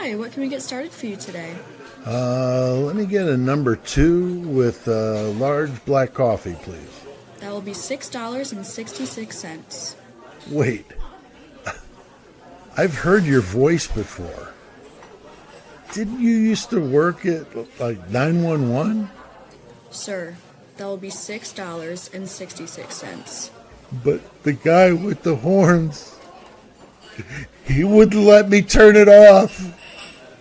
Hi, what can we get started for you today? Let me get a number 2 with large black coffee, please. That will be $6.66. Wait, I've heard your voice before. Didn't you used to work at like 911? Sir, that will be $6.66. But the guy with the horns, he wouldn't let me turn it off.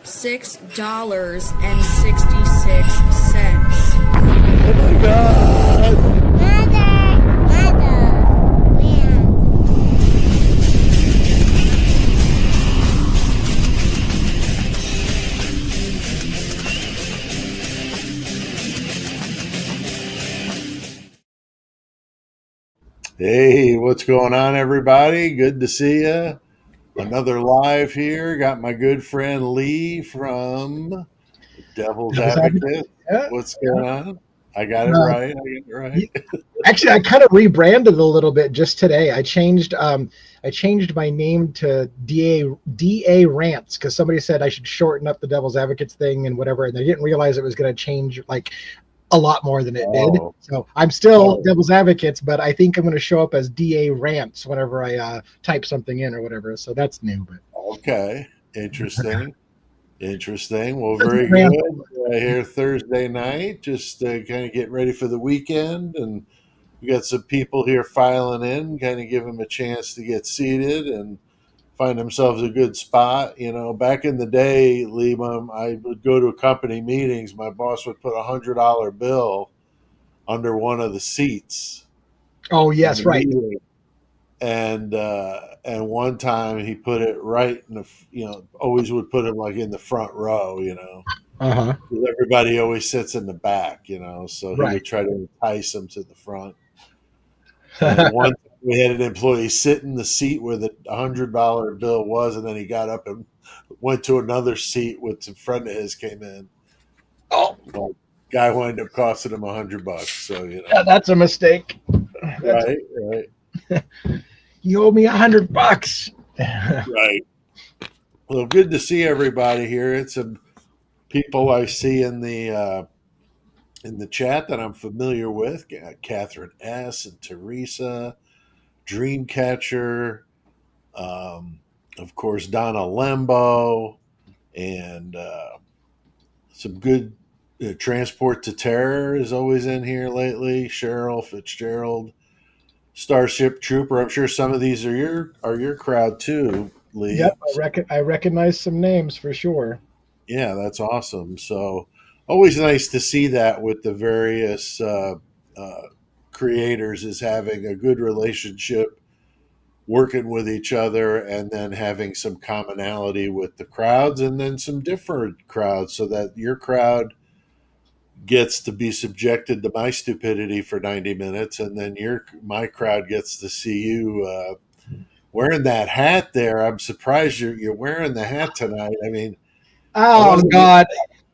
$6.66. Oh my God! Hey, what's going on, everybody? Good to see you. Another live here. Got my good friend Lee from Devil's Advocate. Yeah. What's going on? I got it Uh, right. I got it right. Actually, I kind of rebranded a little bit just today. I changed my name to DA Rants because somebody said I should shorten up the Devil's Advocates thing and whatever, and they didn't realize it was going to change like a lot more than it did. Oh, So I'm still oh, Devil's Advocates, but I think I'm going to show up as DA Rants whenever I type something in or whatever. So that's new. But okay. Interesting. Interesting. Well, that's very random. good. Here Thursday night, just kind of getting ready for the weekend, and we got some people here filing in, kind of give them a chance to get seated and find themselves a good spot. You know, back in the day, Lee, I would go to company meetings. My boss would put $100 bill under one of the seats Oh in the yes, right. meeting, and one time he put it right in the always would put him like in the front row. 'Cause everybody always sits in the back. So he Right. would try to entice them to the front. And one time we had an employee sit in the seat where the $100 bill was, and then he got up and went to another seat with a friend of his came in. Oh, Well, guy wound up costing him $100. So yeah, that's a mistake. That's right, right, You owe me $100. right. Well, good to see everybody here. It's some people I see in the chat that I'm familiar with. Got Catherine S. and Teresa, Dreamcatcher, um, of course Donna Lembo, and some good transport to terror is always in here lately. Cheryl Fitzgerald, Starship Trooper. I'm sure some of these are your crowd too, Yep, Lee. I recognize some names for sure. Yeah, that's awesome. So always nice to see that with the various uh, creators is having a good relationship, working with each other, and then having some commonality with the crowds, and then some different crowds, so that your crowd gets to be subjected to my stupidity for 90 minutes, and then my crowd gets to see you wearing that hat there. I'm surprised you're wearing the hat tonight. I mean, I Oh wasn't God,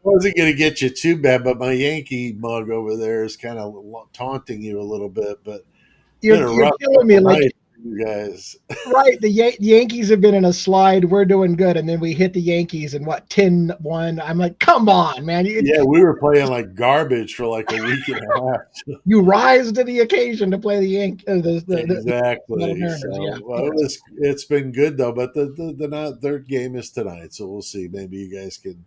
wasn't going to get you too bad, but my Yankee mug over there is kind of taunting you a little bit. But it's been a you're rough killing me. couple Like, nights for you guys. right, the Yankees have been in a slide. We're doing good, and then we hit the Yankees and what 10-1. I'm like, come on, man. Yeah, we were playing like garbage for like a week and a half. You rise to the occasion to play the Yankees, the Exactly. Mariners. Yeah, So of well, course. it's been good though. But their game is tonight, so we'll see. Maybe you guys can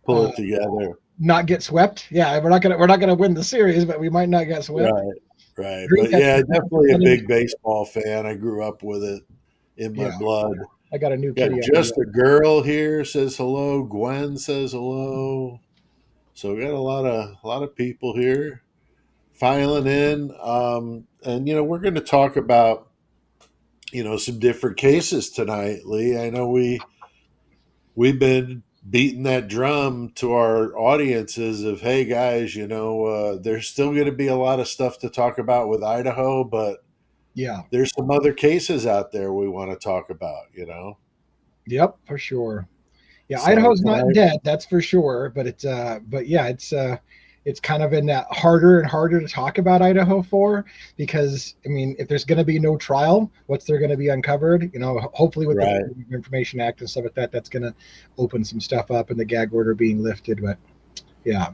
pull Uh, it together. not get swept. Yeah, we're not gonna win the series, but we might not get swept. Right, right. But Dreamcatcher. yeah, definitely a big baseball fan. I grew up with it in my Yeah, blood. I got a new Got kitty out here. just a girl here says hello. Gwen says hello. So we got a lot of people here filing in. And we're going to talk about some different cases tonight, Lee. I know we've been beating that drum to our audiences of, hey guys, there's still going to be a lot of stuff to talk about with Idaho, but Yeah. there's some other cases out there we want to talk about. Yep, for sure. Yeah, So Idaho's not tonight, dead, that's for sure. But it's but yeah, it's it's kind of in that harder and harder to talk about Idaho for, because I mean, if there's going to be no trial, what's there going to be uncovered? You know, hopefully with the Right. Freedom of Information Act and stuff like that, that's going to open some stuff up and the gag order being lifted. But yeah,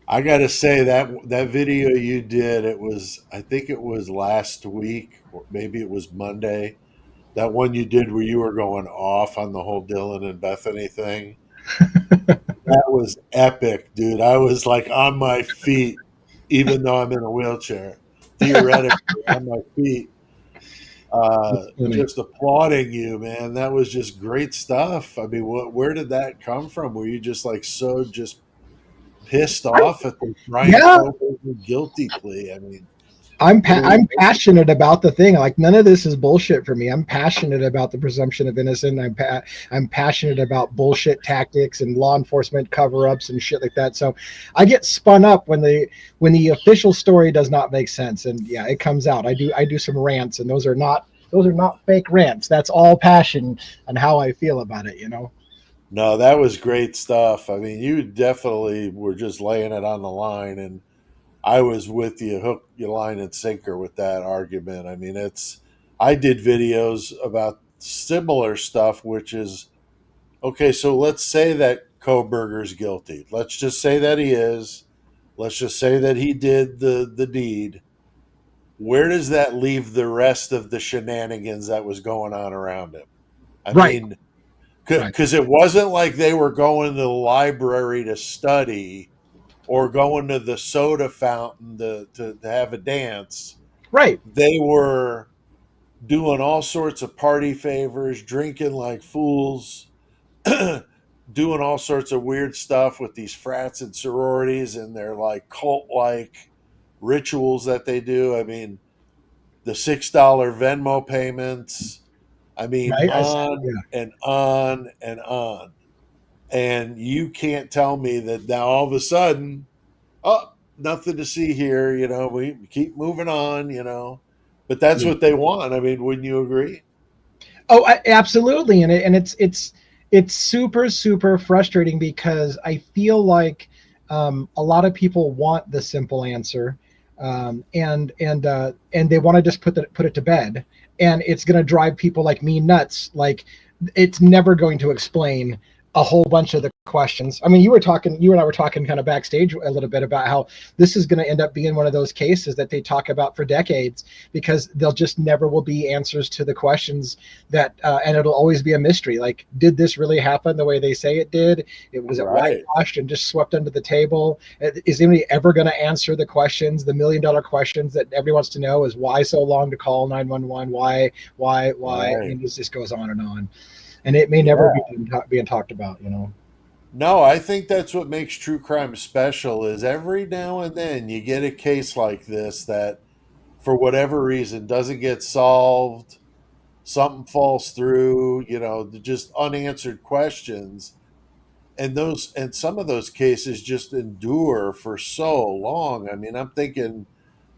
I got to say that video you did, I think it was last week, or maybe it was Monday. That one you did where you were going off on the whole Dylan and Bethany thing. That was epic, dude. I was like on my feet, even though I'm in a wheelchair, theoretically on my feet, it's funny. just applauding you, man. That was just great stuff. I mean, where did that come from? Were you just like so just pissed off at the Brian Yeah, Kohlberger guilty plea? I mean, what do we? I'm passionate about the thing. Like none of this is bullshit for me. I'm passionate about the presumption of innocence. I'm passionate about bullshit tactics and law enforcement cover-ups and shit like that. So I get spun up when the official story does not make sense. And yeah, it comes out. I do some rants, and those are not fake rants. That's all passion and how I feel about it, you know. No, that was great stuff. I mean, you definitely were just laying it on the line, and I was with you, hook, you line, and sinker with that argument. I mean, I did videos about similar stuff, which is okay. So let's say that Koberger's guilty. Let's just say that he is. Let's just say that he did the deed. Where does that leave the rest of the shenanigans that was going on around him? I Right. mean, Right. because it wasn't like they were going to the library to study or going to the soda fountain to have a dance. Right. They were doing all sorts of party favors, drinking like fools, doing all sorts of weird stuff with these frats and sororities and their like cult like rituals that they do. I mean, the $6 Venmo payments. I mean, Right. on Yeah. and on and on. And you can't tell me that now all of a sudden, oh, nothing to see here. We keep moving on. But that's Yeah. what they want. I mean, wouldn't you agree? Oh, absolutely, and it's super super frustrating because I feel like a lot of people want the simple answer, and they want to just put it to bed, and it's going to drive people like me nuts. Like it's never going to explain a whole bunch of the questions. I mean, you and I were talking kind of backstage a little bit about how this is going to end up being one of those cases that they talk about for decades because they'll just never will be answers to the questions that, and it'll always be a mystery. Like, did this really happen the way they say it did? Was it Right. whitewashed and just swept under the table? Is anybody ever going to answer the questions, the $1 million questions that everybody wants to know? Is why so long to call 911? Why? I Right. mean, this just goes on, and it may never be Yeah. being talked about, you know. No, I think that's what makes true crime special is every now and then you get a case like this that for whatever reason doesn't get solved, something falls through, just unanswered questions. And some of those cases just endure for so long. I mean, I'm thinking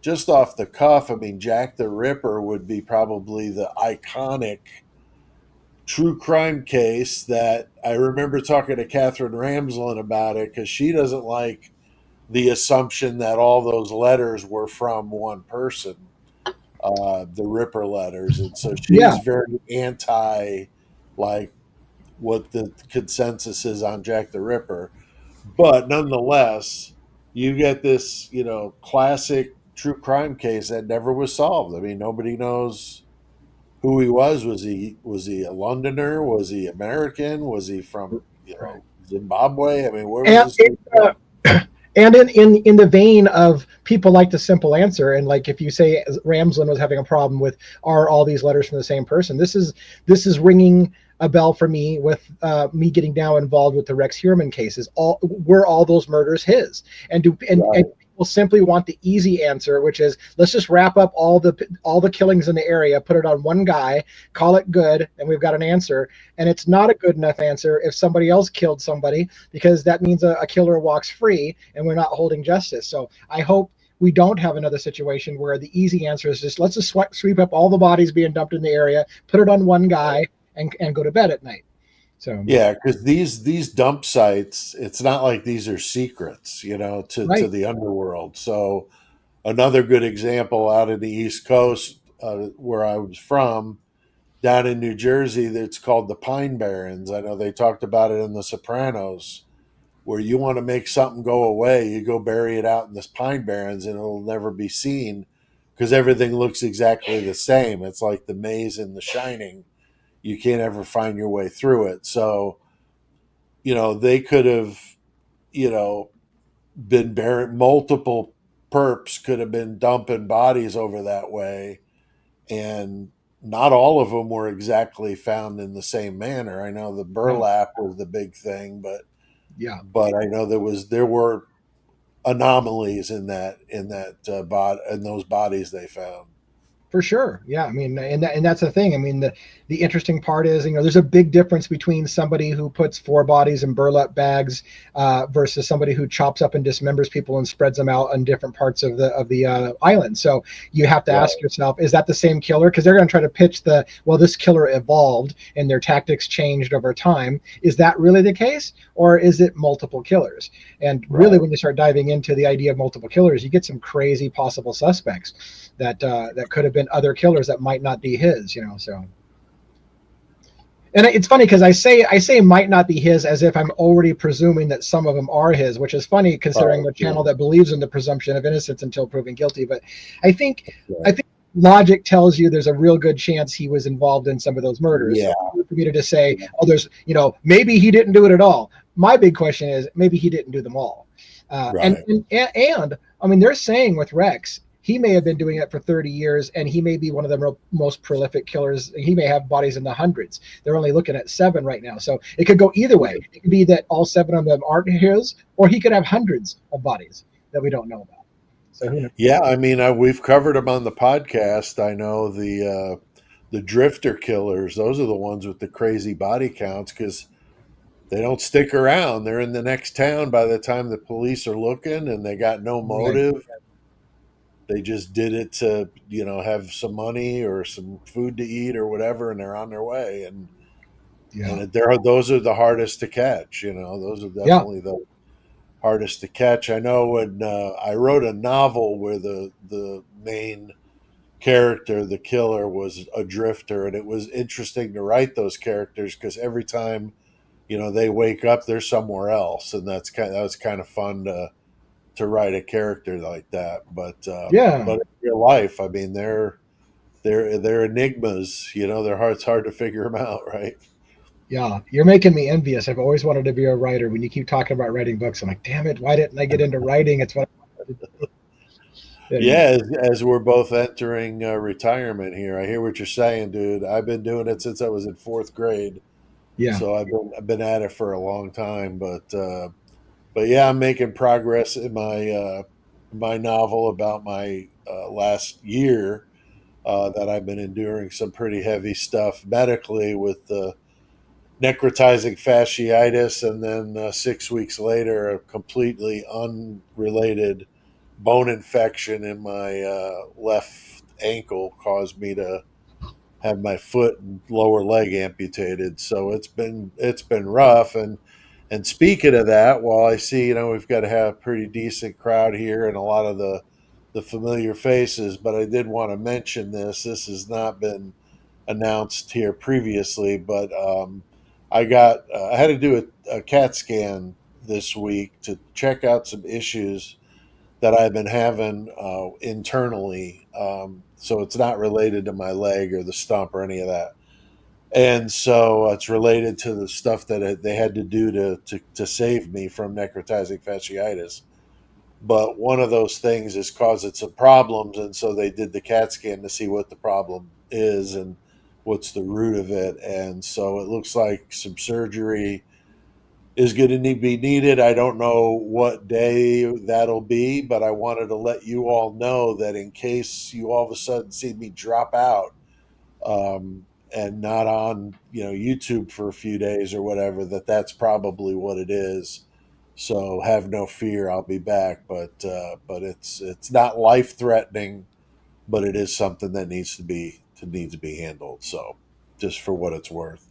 just off the cuff, I mean, Jack the Ripper would be probably the iconic true crime case that I remember talking to Catherine Ramsland about it because she doesn't like the assumption that all those letters were from one person, the Ripper letters. And so Yeah. she's very anti like what the consensus is on Jack the Ripper. But nonetheless, you get this, classic true crime case that never was solved. I mean, nobody knows who he was. Was he a Londoner? Was he American? Was he from, Right. Zimbabwe? I mean, where was And this dude from? and in the vein of people like the simple answer, and like if you say Ramsland was having a problem with are all these letters from the same person, this is ringing a bell for me with me getting now involved with the Rex Heuermann cases. Were all those murders his? And Right, people simply want the easy answer, which is let's just wrap up all the killings in the area, put it on one guy, call it good, and we've got an answer. And it's not a good enough answer if somebody else killed somebody, because that means a killer walks free and we're not holding justice. So I hope we don't have another situation where the easy answer is just let's just sweep up all the bodies being dumped in the area, put it on one guy, and go to bed at night. So Yeah, because these dump sites, it's not like these are secrets, to right, the underworld. So another good example out in the East Coast, where I was from, down in New Jersey, that's called the Pine Barrens. I know they talked about it in The Sopranos, where you want to make something go away, you go bury it out in this Pine Barrens, and it'll never be seen because everything looks exactly the same. It's like the maze in The Shining. You can't ever find your way through it. So they could have, you know, been buried. Multiple perps could have been dumping bodies over that way, and not all of them were exactly found in the same manner. I know the no, burlap was the big thing, but yeah. I know there were anomalies in those bodies they found. For sure. Yeah. I mean, and that's the thing. I mean, the interesting part is, there's a big difference between somebody who puts four bodies in burlap bags versus somebody who chops up and dismembers people and spreads them out on different parts of the island. So you have to ask Right. yourself, is that the same killer? Because they're going to try to pitch well, this killer evolved and their tactics changed over time. Is that really the case? Or is it multiple killers? And really, Right. when you start diving into the idea of multiple killers, you get some crazy possible suspects that could have been other killers that might not be his. So, and it's funny because I say might not be his as if I'm already presuming that some of them are his, which is funny considering Oh, the channel sure. that believes in the presumption of innocence until proven guilty. But I think I Yeah. think logic tells you there's a real good chance he was involved in some of those murders. So Yeah. for me to just say, oh, maybe he didn't do it at all. My big question is maybe he didn't do them all. Uh, and, Right. and and I mean, they're saying with Rex, he may have been doing it for 30 years, and he may be one of the most prolific killers. He may have bodies in the hundreds. They're only looking at 7 right now, so it could go either way. It could be that all 7 of them aren't his, or he could have hundreds of bodies that we don't know about. So who knows? Yeah, I mean, we've covered them on the podcast. I know the drifter killers; those are the ones with the crazy body counts because they don't stick around. They're in the next town by the time the police are looking, and they got no Right? motive. They just did it to, have some money or some food to eat or whatever, and they're on their way. Yeah. Those are the hardest to catch. Those are Yeah. definitely the hardest to catch. I know when I wrote a novel where the main character, the killer, was a drifter, and it was interesting to write those characters because every time they wake up, they're somewhere else, and that was kind of fun to write a character like that. Yeah. But in real life, I mean, they're enigmas. It's hard to figure them out, right? Yeah. You're making me envious. I've always wanted to be a writer. When you keep talking about writing books, I'm like, damn it, why didn't I get into writing? It's what I wanted to do. Anyway. Yeah, as we're both entering retirement here, I hear what you're saying, dude. I've been doing it since I was in fourth grade, Yeah. so I've been at it for a long time. But yeah, I'm making progress in my novel about my last year that I've been enduring some pretty heavy stuff medically with necrotizing fasciitis, and then 6 weeks later, a completely unrelated bone infection in my left ankle caused me to have my foot and lower leg amputated. So it's been rough. And speaking of that, while I see we've got to have a pretty decent crowd here and a lot of the familiar faces, but I did want to mention this. This has not been announced here previously, but I had to do a CAT scan this week to check out some issues that I've been having internally. So it's not related to my leg or the stump or any of that. And so it's related to the stuff that they had to do to save me from necrotizing fasciitis. But one of those things is causing some problems. And so they did the CAT scan to see what the problem is and what's the root of it. And so it looks like some surgery is going to be needed. I don't know what day that'll be, but I wanted to let you all know that in case you all of a sudden see me drop out and not on YouTube for a few days or whatever, that's probably what it is. So have no fear, I'll be back. But it's not life threatening, but it is something that needs to be handled. So just for what it's worth.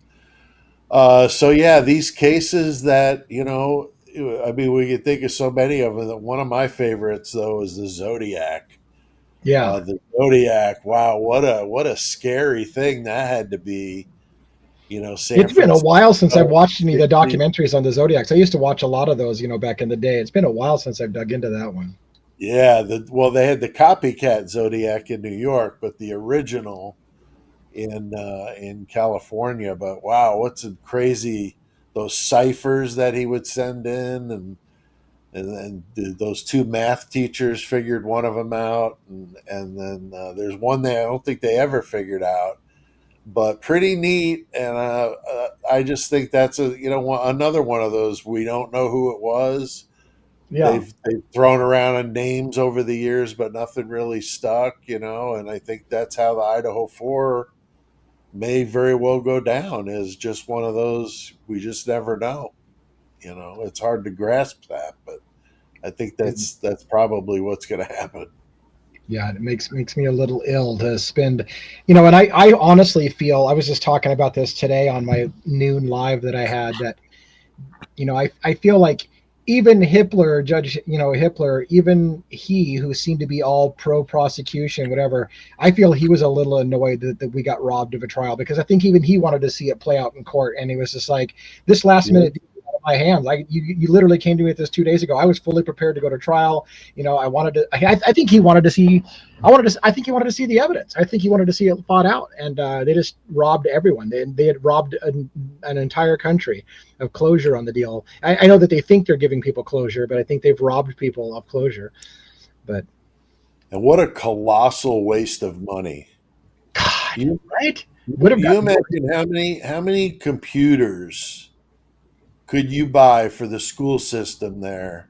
So yeah, these cases that I mean, we could think of so many of them. One of my favorites, though, is the Zodiac. Yeah. The Zodiac. Wow, what a scary thing that had to be. San It's been a while since I've Francisco. watched any of the documentaries on the Zodiacs. I used to watch a lot of those, back in the day. It's been a while since I've dug into that one. Yeah, well, they had the copycat Zodiac in New York, but the original in California. But wow, what's a crazy those ciphers that he would send in, and those two math teachers figured one of them out, and then there's one that I don't think they ever figured out, but pretty neat. And I just think that's another one of those we don't know who it was. Yeah. They've thrown around names over the years, but nothing really stuck. And I think that's how the Idaho Four may very well go down, is just one of those we just never know. It's hard to grasp that, but I think that's probably what's going to happen. Yeah, it makes me a little ill to spend, and I honestly feel, I was just talking about this today on my noon live that I had, that, I feel like even Hitler, Hitler, even he who seemed to be all pro prosecution, whatever, I feel he was a little annoyed that we got robbed of a trial, because I think even he wanted to see it play out in court. And he was just like, this last minute out of my hands. You literally came to me with this 2 days ago. I was fully prepared to go to trial. I wanted to, I think he wanted to see, I think he wanted to see the evidence. I think he wanted to see it fought out. And they just robbed everyone. They had robbed an entire country of closure on the deal. I know that they think they're giving people closure, but I think they've robbed people of closure. But And what a colossal waste of money. God, right? You imagine how many computers could you buy for the school system there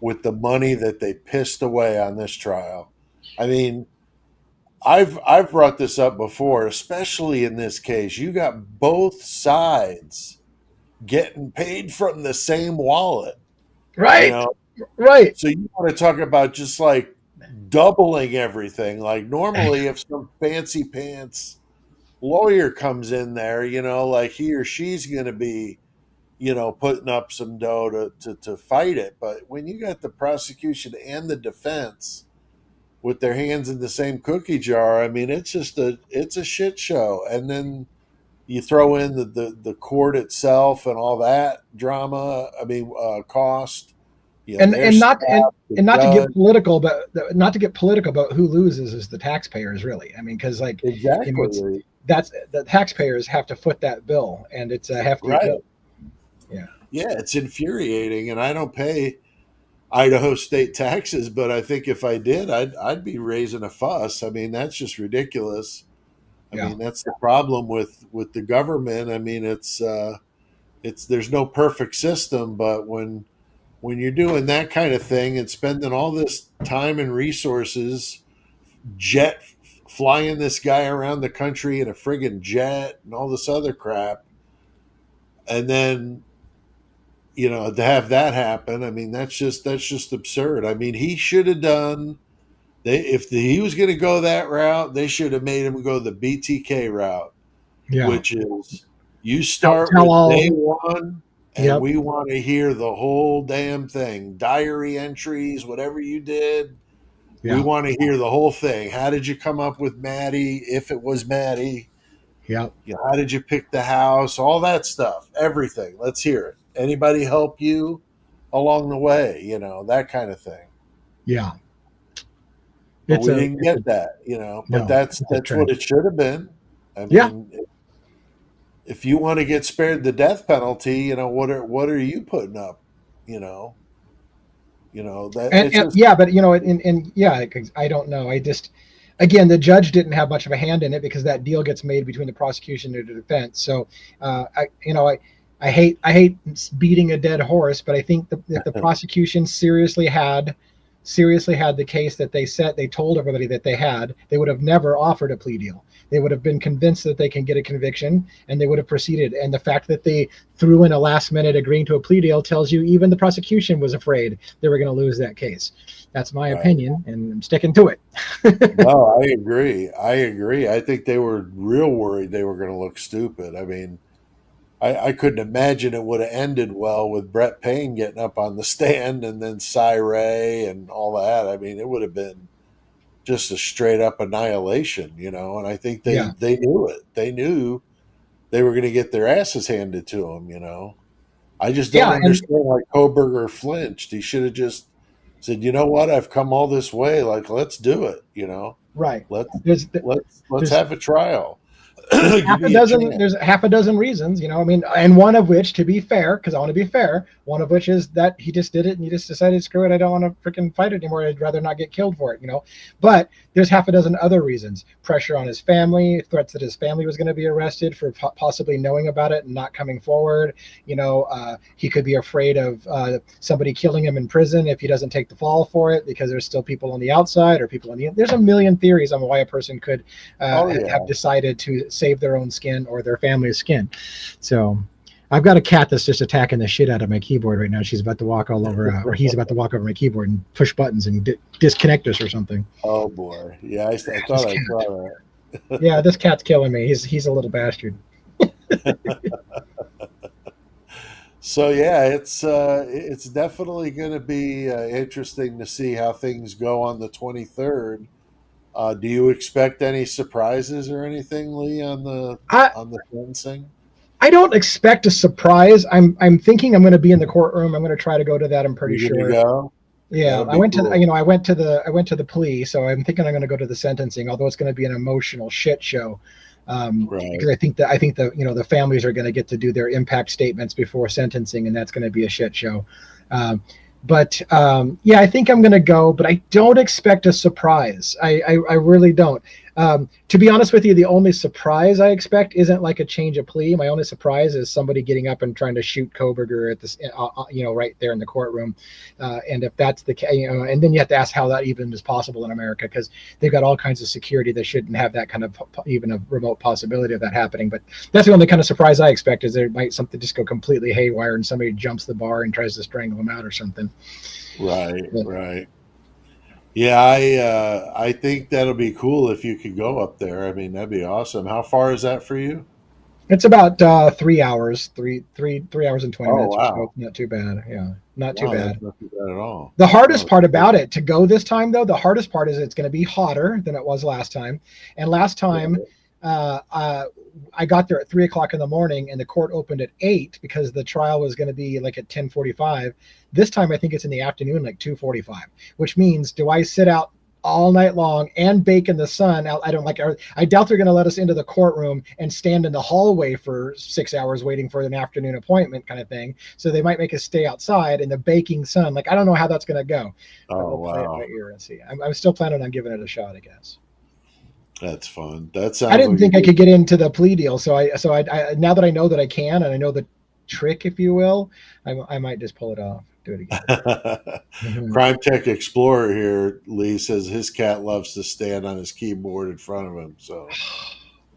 with the money that they pissed away on this trial? I mean, I've brought this up before, especially in this case. You got both sides getting paid from the same wallet, you Right, know. right. So you want to talk about just like doubling everything. Like normally if some fancy pants lawyer comes in there, like he or she's going to be, putting up some dough to fight it. But when you got the prosecution and the defense with their hands in the same cookie jar, I mean, it's a shit show. And then you throw in the court itself and all that drama. I mean, cost. Their And staff, not and the and not to judge. get political, but not to get political, but who loses is the taxpayers, really. I mean, because it's Exactly. that's the taxpayers have to foot that bill, and it's a hefty Right. bill. Yeah. Yeah, it's infuriating, and I don't pay Idaho state taxes, but I think if I did, I'd be raising a fuss. I mean, that's just ridiculous. I Yeah. mean, that's the problem with the government. I mean, it's there's no perfect system, but when you're doing that kind of thing and spending all this time and resources, jet flying this guy around the country in a friggin' jet and all this other crap, and then to have that happen, I mean, that's just absurd. I mean, he should have done. He was going to go that route, they should have made him go the BTK route, Yeah. which is you Tell, start tell with all. day one, and Yep. we want to hear the whole damn thing, diary entries, whatever you did. We Yeah. want to hear the whole thing. How did you come up with Maddie? If it was Maddie, Yep. how did you pick the house? All that stuff, everything. Let's hear it. Anybody help you along the way? That kind of thing. Yeah. But It's we a didn't get that. But no. that's It's a that's what it tragedy. should have been. I Yeah. mean, if you want to get spared the death penalty, what are you putting up? You know, that it's And just yeah, but and yeah, 'cause I don't know. I just, again, the judge didn't have much of a hand in it, because that deal gets made between the prosecution and the defense. So I hate beating a dead horse, but I think if the prosecution seriously had the case that they told everybody that they would have never offered a plea deal. They would have been convinced that they can get a conviction, and they would have proceeded. And the fact that they threw in a last minute agreeing to a plea deal tells you even the prosecution was afraid they were going to lose that case. That's my right. opinion, and I'm sticking to it. No, I agree. I think they were real worried they were going to look stupid. I mean, I couldn't imagine it would have ended well with Brett Payne getting up on the stand and then Cy Ray and all that. I mean, it would have been just a straight up annihilation, And I think Yeah. they knew it. They knew they were going to get their asses handed to them. I just don't Yeah. And understand why Koberger flinched. He should have just said, "You know what? I've come all this way. Like, let's do it. right. Let's There's, let's there's have a trial. Give me a chance." there's half a dozen reasons, I mean, and one of which, to be fair, because I want to be fair, one of which is that he just did it and he just decided, screw it, I don't want to freaking fight it anymore, I'd rather not get killed for it, but there's half a dozen other reasons: pressure on his family, threats that his family was going to be arrested for possibly knowing about it and not coming forward. He could be afraid of somebody killing him in prison if he doesn't take the fall for it, because there's still people on the outside or people on the, there's a million theories on why a person could have decided to save their own skin or their family's skin. So I've got a cat that's just attacking the shit out of my keyboard right now. She's about to walk all over, or he's about to walk over my keyboard and push buttons and disconnect us or something. Oh boy, yeah, I thought I saw that. Yeah, this cat's killing me. He's a little bastard. So yeah, it's definitely going to be interesting to see how things go on the 23rd. Do you expect any surprises or anything, Lee, on the fencing? I don't expect a surprise. I'm thinking I'm going to be in the courtroom. I'm going to try to go to that. I'm pretty sure. Go? Yeah, I went to the plea, so I'm thinking I'm going to go to the sentencing. Although it's going to be an emotional shit show, because I think the families are going to get to do their impact statements before sentencing, and that's going to be a shit show. But I think I'm going to go, but I don't expect a surprise. I really don't. To be honest with you, the only surprise I expect isn't like a change of plea. My only surprise is somebody getting up and trying to shoot Koberger at this, right there in the courtroom. And if that's the case, and then you have to ask how that even is possible in America, because they've got all kinds of security that shouldn't have that kind of even a remote possibility of that happening. But that's the only kind of surprise I expect, is there might something just go completely haywire and somebody jumps the bar and tries to strangle them out or something. Right. Yeah, I think that'll be cool if you could go up there. I mean, that'd be awesome. How far is that for you? It's about 3 hours, three hours and 20 minutes. Wow. Or so. Not too bad. Yeah, not too bad. That's not too bad at all. The hardest part about it to go this time, though, the hardest part is it's going to be hotter than it was last time. And last time, I got there at 3:00 in the morning, and the court opened at 8 because the trial was going to be like at 10:45. This time, I think it's in the afternoon, like 2:45, which means, do I sit out all night long and bake in the sun? I doubt they're going to let us into the courtroom and stand in the hallway for 6 hours waiting for an afternoon appointment kind of thing. So they might make us stay outside in the baking sun. Like, I don't know how that's going to go. Oh, wow. Play it by ear and see. I'm still planning on giving it a shot, I guess. That's fun. That sounds. I didn't think I could get into the plea deal, so I now that I know that I can, and I know the trick, if you will, I might just pull it off, do it again. Crime Tech Explorer here, Lee, says his cat loves to stand on his keyboard in front of him. So,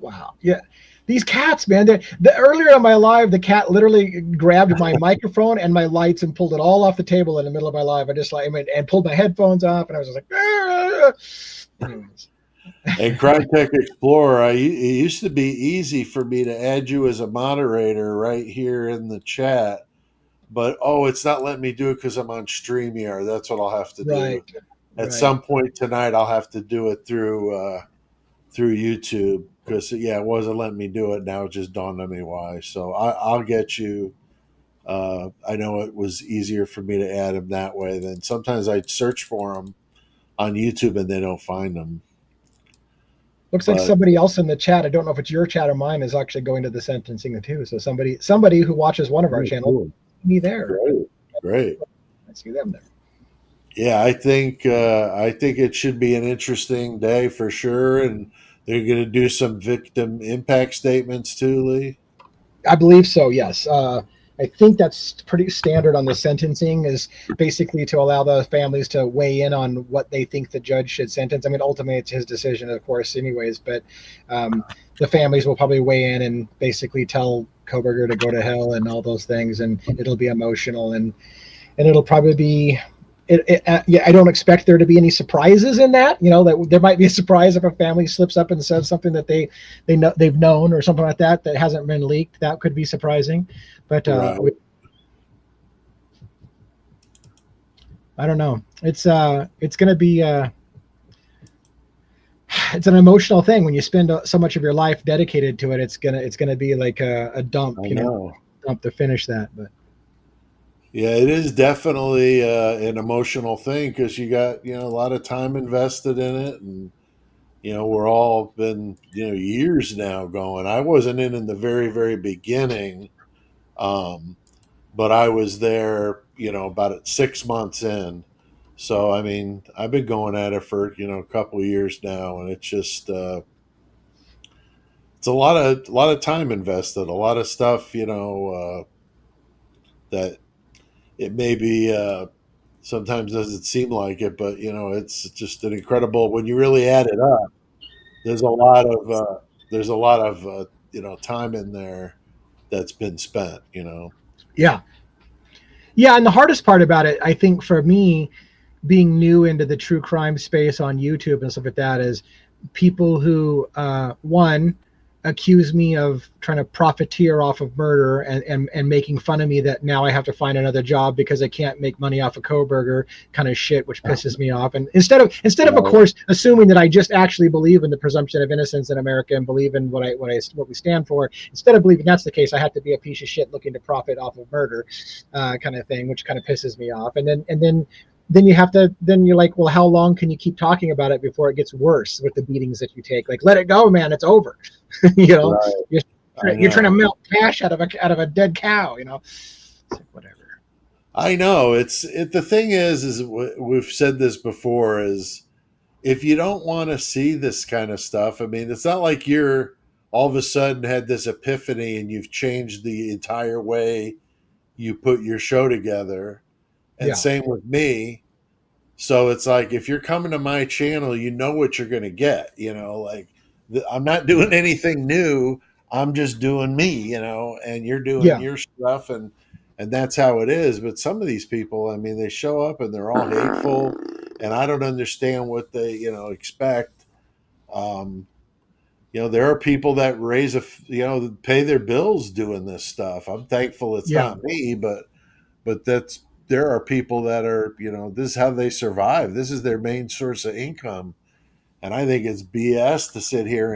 wow, yeah, these cats, man. Earlier in my live, the cat literally grabbed my microphone and my lights and pulled it all off the table in the middle of my live. And pulled my headphones off, and I was just like, ah! Anyways. And Crime Tech Explorer, it used to be easy for me to add you as a moderator right here in the chat, but it's not letting me do it because I'm on StreamYard. That's what I'll have to do. At some point tonight, I'll have to do it through YouTube, because it wasn't letting me do it. Now it just dawned on me why. So I'll get you. I know it was easier for me to add them that way than sometimes I'd search for them on YouTube and they don't find them. Looks like somebody else in the chat, I don't know if it's your chat or mine, is actually going to the sentencing too. So somebody who watches one of our channels, me there. Great. I see them there. Yeah, I think it should be an interesting day for sure, and they're going to do some victim impact statements too, Lee. I believe so. Yes. I think that's pretty standard on the sentencing, is basically to allow the families to weigh in on what they think the judge should sentence. I mean, ultimately it's his decision, of course, anyways, but the families will probably weigh in and basically tell Koberger to go to hell and all those things, and it'll be emotional, and it'll probably be yeah, I don't expect there to be any surprises in that. That there might be a surprise if a family slips up and says something that they've known or something like that hasn't been leaked. That could be surprising, but Right. I don't know. It's going to be it's an emotional thing when you spend so much of your life dedicated to it. It's gonna be like a dump, I know. dump to finish that. But Yeah, it is definitely an emotional thing because you got a lot of time invested in it, and we're all been years now going. I wasn't in the very very beginning, um, but I was there about 6 months in. So I mean, I've been going at it for a couple of years now, and it's just it's a lot of time invested, a lot of stuff that it may be. Sometimes doesn't seem like it, but it's just an incredible. When you really add it up, there's a lot of time in there that's been spent. yeah, yeah, and the hardest part about it, I think, for me, being new into the true crime space on YouTube and stuff like that, is people who one accuse me of trying to profiteer off of murder and making fun of me that now I have to find another job because I can't make money off a Koberger kind of shit, which pisses me off. And instead of of course assuming that I just actually believe in the presumption of innocence in America and believe in what we stand for, instead of believing that's the case, I have to be a piece of shit looking to profit off of murder, kind of thing, which kind of pisses me off. And then you're like, well, how long can you keep talking about it before it gets worse with the beatings that you take? Like, let it go, man. It's over. Right. You're trying to melt cash out of a dead cow. It's like, whatever. I know the thing is we've said this before, is if you don't want to see this kind of stuff, I mean, it's not like you're all of a sudden had this epiphany and you've changed the entire way you put your show together. And Yeah. same with me. So it's like if you're coming to my channel, you know what you're going to get. Like I'm not doing anything new. I'm just doing me. And you're doing Yeah. your stuff, and that's how it is. But some of these people, I mean, they show up and they're all hateful, and I don't understand what they expect. Um, there are people that pay their bills doing this stuff. I'm thankful it's Yeah. not me, but there are people that are, this is how they survive. This is their main source of income. And I think it's BS to sit here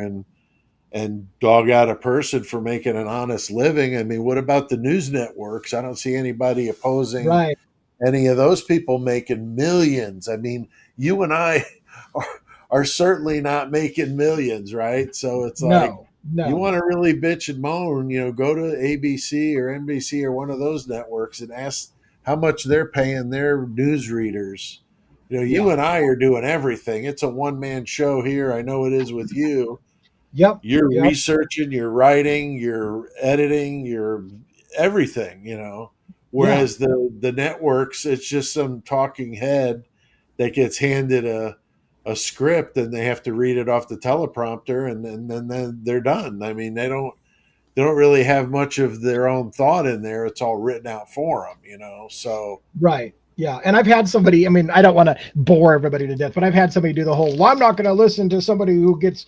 and dog out a person for making an honest living. I mean, what about the news networks? I don't see anybody opposing Right. any of those people making millions. I mean, you and I are, are certainly not making millions, right? So it's like, you No. want to really bitch and moan, go to ABC or NBC or one of those networks and ask how much they're paying their news readers. You Yeah. and I are doing everything. It's a one man show here. I know it is with you. Yep. You're Yep. researching, you're writing, you're editing, you're everything. Yeah. Whereas the networks, it's just some talking head that gets handed a script and they have to read it off the teleprompter, and then they're done. I mean, they don't really have much of their own thought in there. It's all written out for them. So Right. Yeah. And I've had somebody, I mean, I don't want to bore everybody to death, but I've had somebody do the whole, well, I'm not going to listen to somebody who gets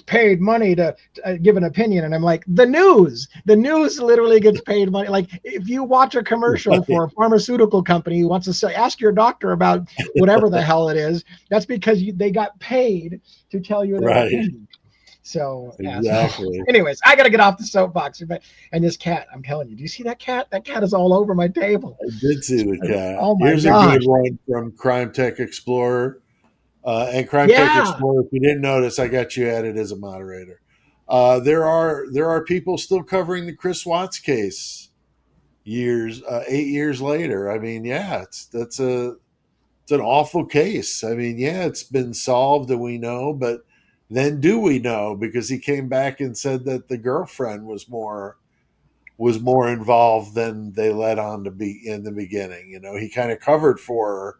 paid money to give an opinion. And I'm like, the news literally gets paid money. Like if you watch a commercial for a pharmaceutical company who wants to say, ask your doctor about whatever the hell it is, that's because they got paid to tell you their right, opinion. So, yeah. exactly. So, anyways, I got to get off the soapbox. And this cat, I'm telling you, do you see that cat? That cat is all over my table. I did see the cat. Oh my Here's gosh. a good one from Crime Tech Explorer. And Crime Tech Yeah. Explorer, if you didn't notice, I got you added as a moderator. There are people still covering the Chris Watts case 8 years later. I mean, yeah, it's an awful case. I mean, yeah, it's been solved and we know, but then do we know? Because he came back and said that the girlfriend was more involved than they let on to be in the beginning. He kind of covered for her.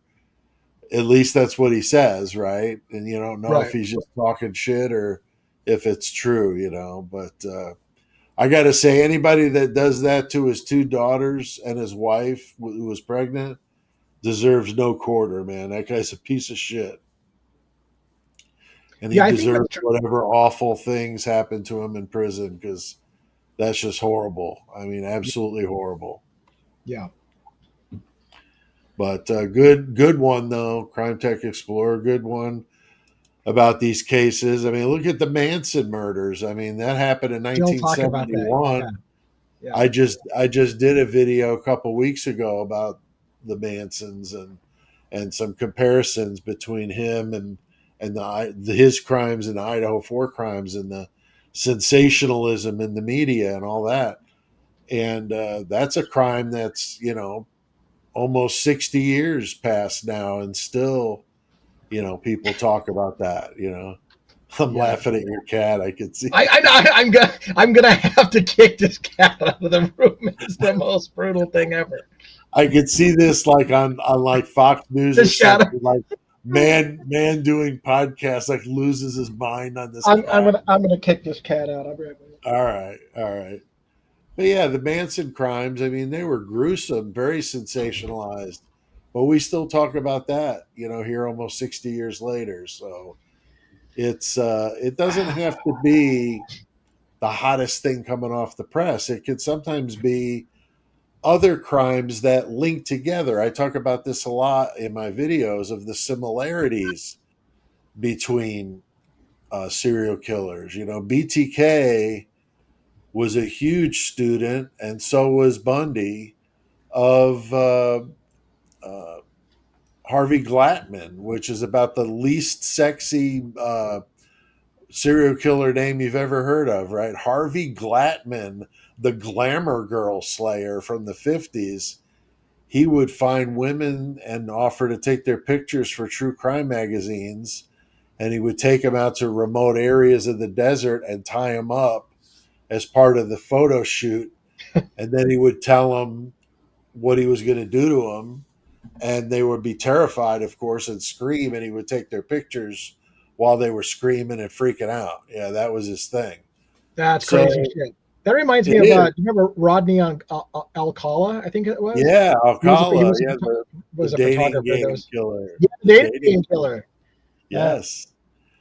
At least that's what he says, right? And you don't know if Right. he's just talking shit or if it's true. But I got to say, anybody that does that to his two daughters and his wife who was pregnant, deserves no quarter, man. That guy's a piece of shit. And he Yeah, I think deserves that's true. whatever awful things happen to him in prison, because that's just horrible. I mean, absolutely horrible. Yeah. But good one though. Crime Tech Explorer, good one about these cases. I mean, look at the Manson murders. I mean, that happened in Still talk about that. 1971. Yeah. Yeah. I just did a video a couple weeks ago about the Mansons and some comparisons between him and his crimes and the Idaho 4 crimes and the sensationalism in the media and all that. And that's a crime that's, almost 60 years past now, and still, people talk about that. I'm Yeah. laughing at your cat. I could see. I'm gonna have to kick this cat out of the room. It's the most brutal thing ever. I could see this like on like Fox News The or shadow. something, like man doing podcasts, like loses his mind on this I'm cat. gonna kick this cat out. I'll be right back. All right. But yeah, the Manson crimes, I mean, they were gruesome, very sensationalized. But we still talk about that, here almost 60 years later. So it doesn't have to be the hottest thing coming off the press. It can sometimes be other crimes that link together. I talk about this a lot in my videos, of the similarities between serial killers. BTK was a huge student, and so was Bundy, of Harvey Glattman, which is about the least sexy serial killer name you've ever heard of, right? Harvey Glattman, the glamour girl slayer from the 50s. He would find women and offer to take their pictures for true crime magazines, and he would take them out to remote areas of the desert and tie them up as part of the photo shoot. And then he would tell them what he was going to do to them, and they would be terrified, of course, and scream, and he would take their pictures while they were screaming and freaking out. Yeah, that was his thing. That's So crazy shit. That reminds me it of is. do you remember Rodney on Alcala? I think it was. Yeah, He Alcala. was Yeah, the a dating photographer. game killer. Yeah, The dating game killer. Yes.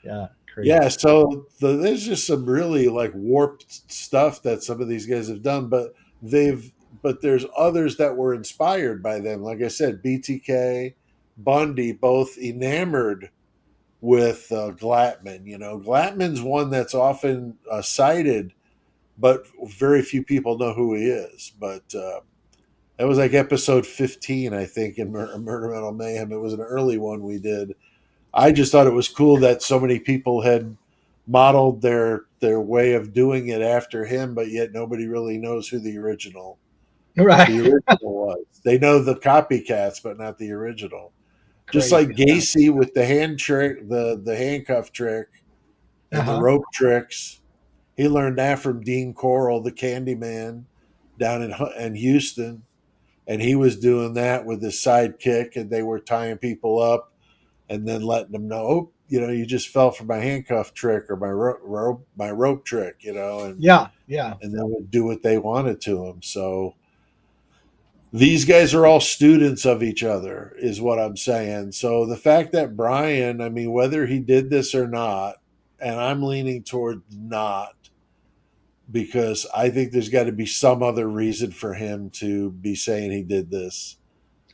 Yeah, crazy. Yeah, so there's just some really like warped stuff that some of these guys have done, but there's others that were inspired by them. Like I said, BTK, Bundy, both enamored with Glattman. Glattman's one that's often cited, but very few people know who he is. But that was like episode 15, I think, in Murder Metal Mayhem. It was an early one we did. I just thought it was cool that so many people had modeled their way of doing it after him, but yet nobody really knows who the original was. They know the copycats, but not the original. Just Crazy. like Gacy with the hand trick, the handcuff trick, and the rope tricks. He learned that from Dean Coral, the Candyman, down in Houston, and he was doing that with his sidekick, and they were tying people up and then letting them know, oh, you just fell for my handcuff trick or my rope trick, and yeah, and they would do what they wanted to him. So these guys are all students of each other, is what I'm saying. So the fact that Brian, I mean, whether he did this or not, and I'm leaning toward not, because I think there's got to be some other reason for him to be saying he did this.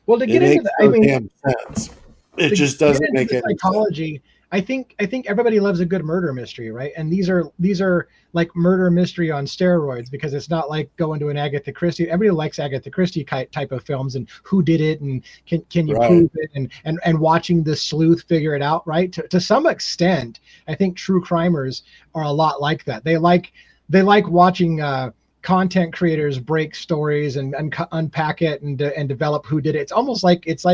Well, to get it into makes no damn sense. It just doesn't make any psychology sense. I think everybody loves a good murder mystery, right? And these are like murder mystery on steroids, because it's not like going to an Agatha Christie. Everybody likes Agatha Christie type of films, and who did it, and can you prove it, and watching the sleuth figure it out, right? To some extent, I think true crimers are a lot like that. They like watching content creators break stories and unpack it and develop who did it. It's almost like it's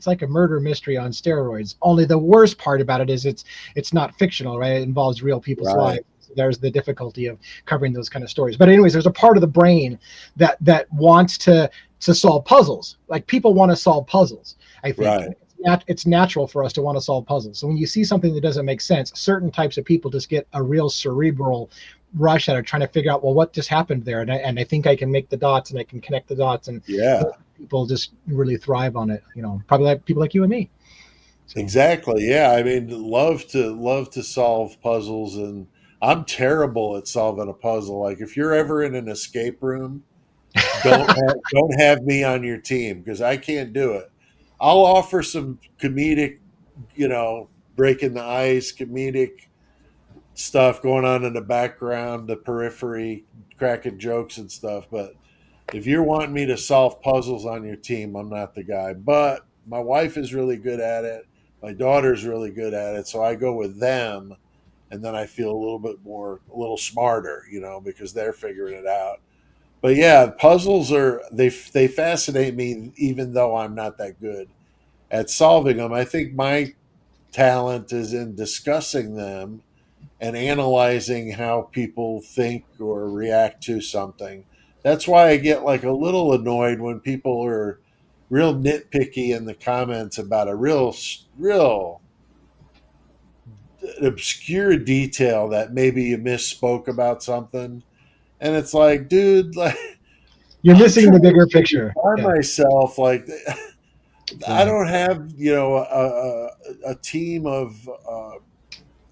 like a murder mystery on steroids. Only the worst part about it is it's not fictional, right? It involves real people's lives. So there's the difficulty of covering those kind of stories. But anyways, there's a part of the brain that wants to solve puzzles. Like, people want to solve puzzles, I think. It's natural for us to want to solve puzzles. So when you see something that doesn't make sense, certain types of people just get a real cerebral rush out of trying to figure out, well, what just happened there? And I think I can make the dots, and I can connect the dots. And people just really thrive on it. Probably like people like you and me. So, Exactly. Yeah. I mean, love to solve puzzles, and I'm terrible at solving a puzzle. Like if you're ever in an escape room, don't have me on your team because I can't do it. I'll offer some comedic, breaking the ice, comedic stuff going on in the background, the periphery, cracking jokes and stuff. But if you're wanting me to solve puzzles on your team, I'm not the guy. But my wife is really good at it. My daughter's really good at it. So I go with them. And then I feel a little smarter, because they're figuring it out. But yeah, puzzles they fascinate me, even though I'm not that good at solving them. I think my talent is in discussing them and analyzing how people think or react to something. That's why I get like a little annoyed when people are real nitpicky in the comments about a real obscure detail that maybe you misspoke about something. And it's like, dude, like you're I'm missing the trying to bigger do this picture. by Yeah. myself. Like I Right. don't have, a team of,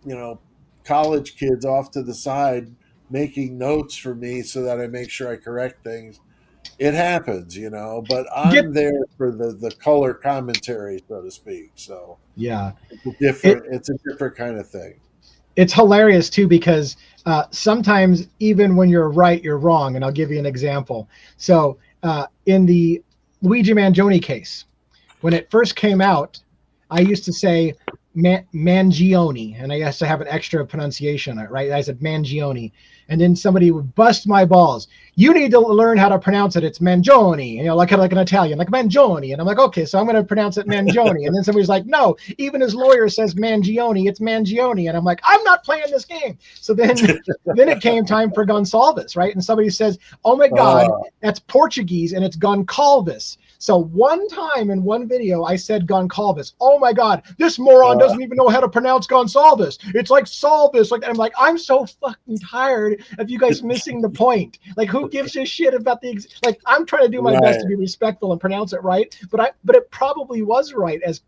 you know, college kids off to the side making notes for me so that I make sure I correct things. It happens, but Get I'm there for the color commentary, so to speak. So Yeah. It it's a different kind of thing. it's hilarious too because sometimes even when you're right, you're wrong. And I'll give you an example. So in the Luigi Mangione case, when it first came out, I used to say Mangione, and I used to have an extra pronunciation, right? I said Mangione, and then somebody would bust my balls. You need to learn how to pronounce it. It's Mangione, like kind of like an Italian, like Mangione. And I'm like, okay, so I'm going to pronounce it Mangione. And then somebody's like, no, even his lawyer says Mangione, it's Mangione. And I'm like, I'm not playing this game. So then it came time for Gonsalves, right? And somebody says, oh my God, Uh, that's Portuguese and it's Goncalves. So one time in one video, I said Goncalves. Oh my God, this moron uh, doesn't even know how to pronounce Gonsalves. It's like Salvis. Like, I'm like, I'm so fucking tired of you guys missing the point. Like, who gives a shit about like? I'm trying to do my best right. to be respectful and pronounce it right, but it probably was right as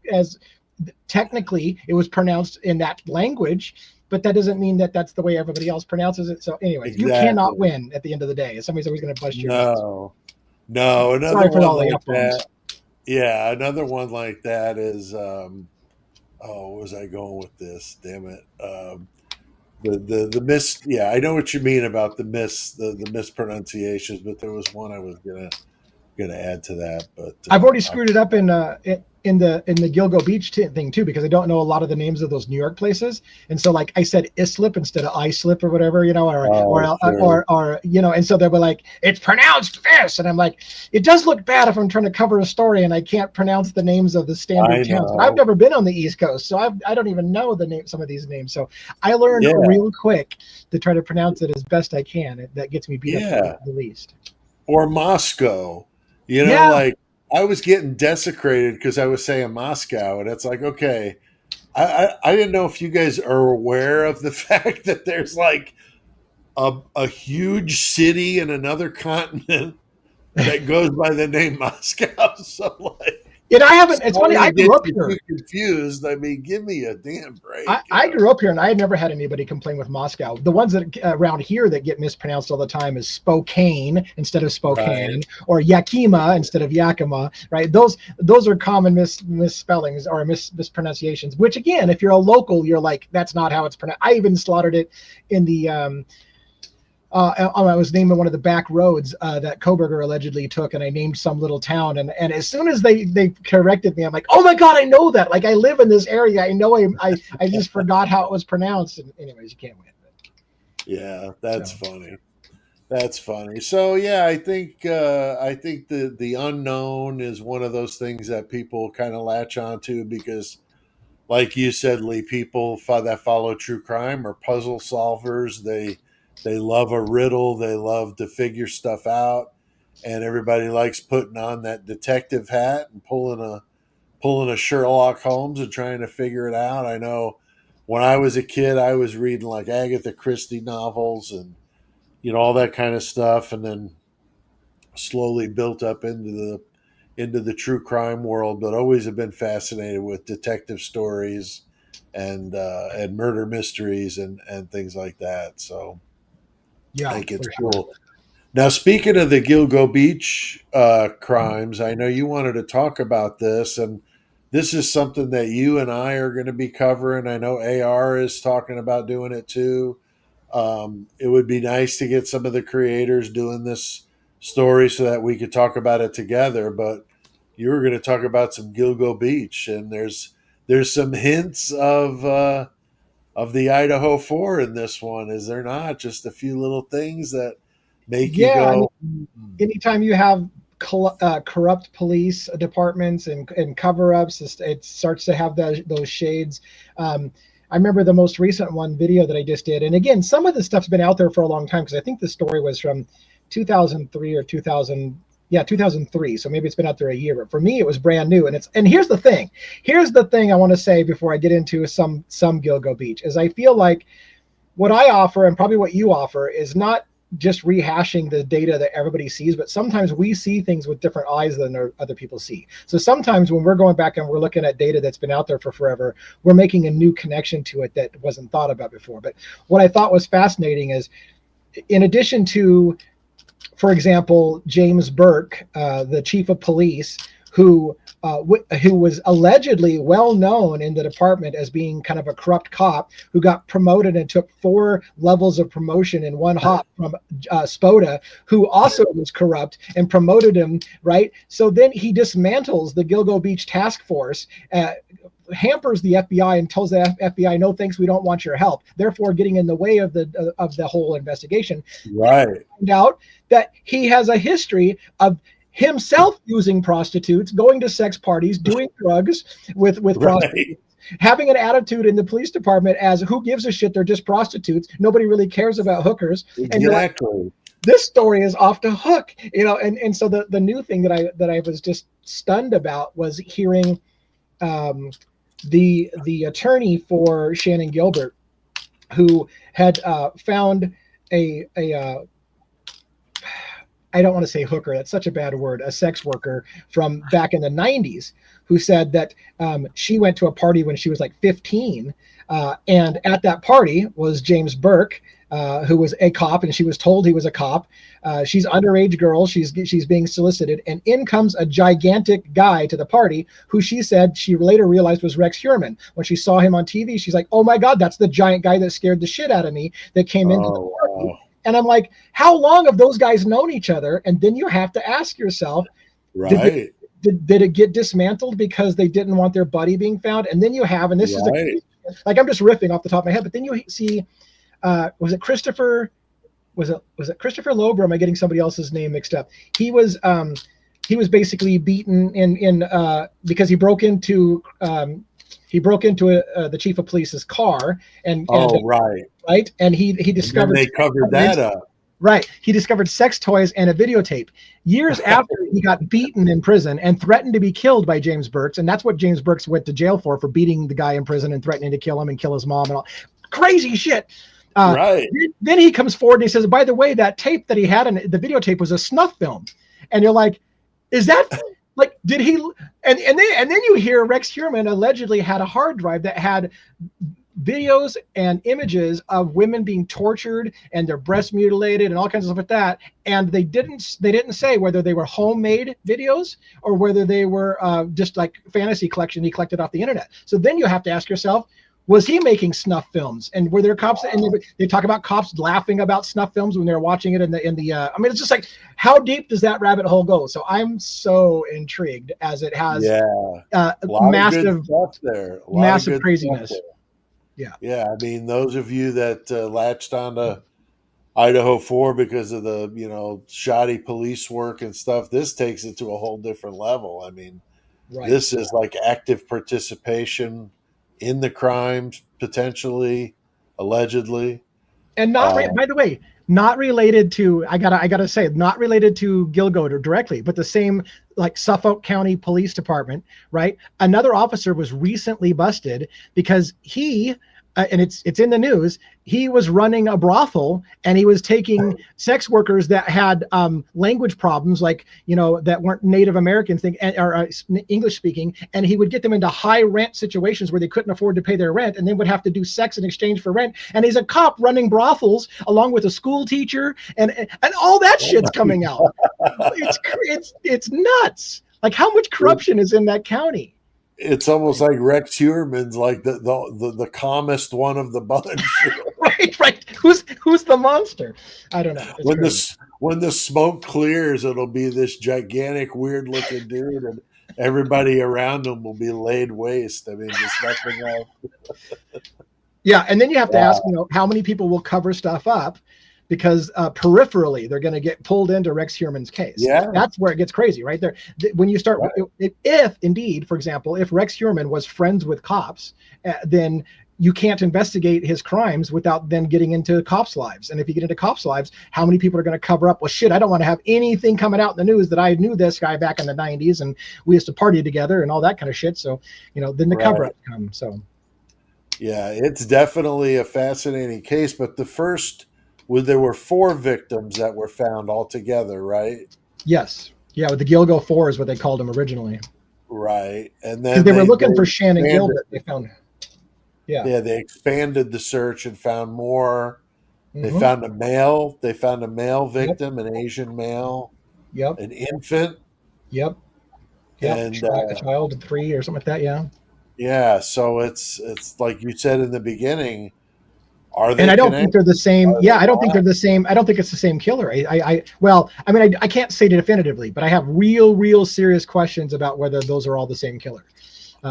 technically it was pronounced in that language. But that doesn't mean that that's the way everybody else pronounces it. So, anyways, you cannot Exactly. win at the end of the day. Somebody's always going to bust your nuts. No. No, another Sorry for one all the like F that. bombs. Yeah, another one like that is where was I going with this? Damn it. The miss yeah, I know what you mean about the mispronunciations, but there was one I was gonna add to that, but I've already screwed it up in the Gilgo Beach thing too because I don't know a lot of the names of those New York places, and so like I said Islip instead of Islip or whatever, oh sure. and so they were like it's pronounced this, and I'm like it does look bad if I'm trying to cover a story and I can't pronounce the names of the standard I towns. But I've know. never been on the East Coast, so I don't even know the name some of these names. So I learned Yeah, real quick to try to pronounce it as best I can. That gets me beat up yeah. the least. Or Moscow. Yeah. Like I was getting desecrated because I was saying Moscow, and it's like, okay, I didn't know if you guys are aware of the fact that there's like a huge city in another continent that goes by the name Moscow. So like, And I haven't. It's funny. sorry I to grew get up you here. too confused. I mean, give me a damn break. I grew up here and I had never had anybody complain with Moscow. The ones that around here that get mispronounced all the time is Spokane instead of Right. Spokane or Yakima instead of Yakima, right? Those are common misspellings or mispronunciations, which again, if you're a local, you're like, that's not how it's pronounced. I even slaughtered it in the I was naming one of the back roads that Koberger allegedly took, and I named some little town. And as soon as they corrected me, I'm like, oh my God, I know that. Like I live in this area. I know I just forgot how it was pronounced. And anyways, you can't win. Yeah, that's So funny. That's funny. So yeah, I think the unknown is one of those things that people kind of latch onto because, like you said, Lee, people that follow true crime are puzzle solvers. They love a riddle. They love to figure stuff out, and everybody likes putting on that detective hat and pulling a Sherlock Holmes and trying to figure it out. I know when I was a kid, I was reading like Agatha Christie novels and all that kind of stuff, and then slowly built up into the true crime world, but always have been fascinated with detective stories and murder mysteries and things like that. So I Yeah, think it's for sure. cool. Now, speaking of the Gilgo Beach crimes, I know you wanted to talk about this, and this is something that you and I are going to be covering. I know AR is talking about doing it too. It would be nice to get some of the creators doing this story so that we could talk about it together. But you were going to talk about some Gilgo Beach, and there's some hints of the Idaho 4 in this one, is there not? Just a few little things that make you Yeah, I go, mean, "Hmm, anytime you have corrupt police departments and cover-ups, it starts to have those shades. I remember the most recent one video that I just did, and again, some of this stuff's been out there for a long time because I think the story was from 2003 or 2000. Yeah, 2003. So maybe it's been out there a year, but for me, it was brand new. And here's the thing. Here's the thing I want to say before I get into some Gilgo Beach is I feel like what I offer and probably what you offer is not just rehashing the data that everybody sees, but sometimes we see things with different eyes than other people see. So sometimes when we're going back and we're looking at data that's been out there for forever, we're making a new connection to it that wasn't thought about before. But what I thought was fascinating is, in addition to, for example, James Burke, the chief of police, who was allegedly well known in the department as being kind of a corrupt cop, who got promoted and took 4 levels of promotion in one hop from Spoda, who also was corrupt, and promoted him, right? So then he dismantles the Gilgo Beach task force, hampers the FBI and tells the FBI, no thanks, we don't want your help, therefore getting in the way of the whole investigation. right, Find out that he has a history of himself using prostitutes, going to sex parties, doing drugs with prostitutes, right, having an attitude in the police department as who gives a shit, they're just prostitutes, nobody really cares about hookers. And you're like, exactly. this story is off the hook, and so the new thing that I was just stunned about was hearing the attorney for Shannon Gilbert, who had found a I don't want to say hooker, that's such a bad word, a sex worker from back in the 90s, who said that she went to a party when she was like 15. And at that party was James Burke, who was a cop, and she was told he was a cop. She's underage girl. She's being solicited. And in comes a gigantic guy to the party who she said she later realized was Rex Heuermann. When she saw him on TV, she's like, oh my God, that's the giant guy that scared the shit out of me that came into the Oh, party. wow. And I'm like, how long have those guys known each other? And then you have to ask yourself, Right, did it get dismantled because they didn't want their buddy being found? And then you have, and this is right. like, I'm just riffing off the top of my head, but then you see, was it Christopher? Was it Christopher Loeb, or am I getting somebody else's name mixed up? He was basically beaten in because he broke into the chief of police's car and Oh, right. right, and he And then discovered they covered that up. right. He discovered sex toys and a videotape years after he got beaten in prison and threatened to be killed by James Burks. And that's what James Burks went to jail for beating the guy in prison and threatening to kill him and kill his mom and all crazy shit. Right, Then he comes forward and he says, by the way, that tape that he had in the videotape was a snuff film. And you're like, is that like, did he? And then you hear Rex Heuermann allegedly had a hard drive that had videos and images of women being tortured and their breasts mutilated and all kinds of stuff like that. And they didn't say whether they were homemade videos or whether they were just like fantasy collection he collected off the internet. So then you have to ask yourself, was he making snuff films? And were there cops? And they talk about cops laughing about snuff films when they're watching it in the. I mean, it's just like, how deep does that rabbit hole go? So I'm so intrigued, as it has yeah. A lot of good massive, stuff there. A lot of massive good craziness. stuff there. Yeah. Yeah, I mean, those of you that latched onto Idaho 4 because of the, shoddy police work and stuff, this takes it to a whole different level. I mean, Right. this is like active participation in the crimes, potentially, allegedly. And by the way, not related to, I gotta say, not related to Gilgo directly, but the same, like, Suffolk County Police Department, right? Another officer was recently busted because he and it's in the news. He was running a brothel, and he was taking sex workers that had language problems, like that weren't Native American or English speaking, and he would get them into high rent situations where they couldn't afford to pay their rent, and then would have to do sex in exchange for rent. And he's a cop running brothels along with a school teacher, and all that shit's coming out. It's nuts. Like, how much corruption is in that county? It's almost like Rex Heuermann's like the calmest one of the bunch. Right. Who's the monster? I don't know. When the smoke clears, it'll be this gigantic, weird looking dude, and everybody around him will be laid waste. I mean, just nothing else. Yeah, and then you have to ask, how many people will cover stuff up, because peripherally they're going to get pulled into Rex Heuermann's case. Yeah, that's where it gets crazy, right there. When you start, if indeed, for example, if Rex Heuermann was friends with cops, then you can't investigate his crimes without then getting into cops' lives. And if you get into cops' lives, how many people are going to cover up? Well, shit, I don't want to have anything coming out in the news that I knew this guy back in the 90s and we used to party together and all that kind of shit. So, then the cover up comes. So, yeah, it's definitely a fascinating case. But there were 4 victims that were found altogether, right? Yes. Yeah, with the Gilgo 4 is what they called him originally. Right. And then they were looking for Shannon Gilbert. They found her. Yeah, they expanded the search and found more. They found a male. They found a male victim, an Asian male. Yep. An infant. Yep. And a child of 3 or something like that. Yeah. Yeah. So it's like you said in the beginning. Are they? And I don't think they're the same. I don't think they're the same. I don't think it's the same killer. I can't say definitively, but I have real serious questions about whether those are all the same killer.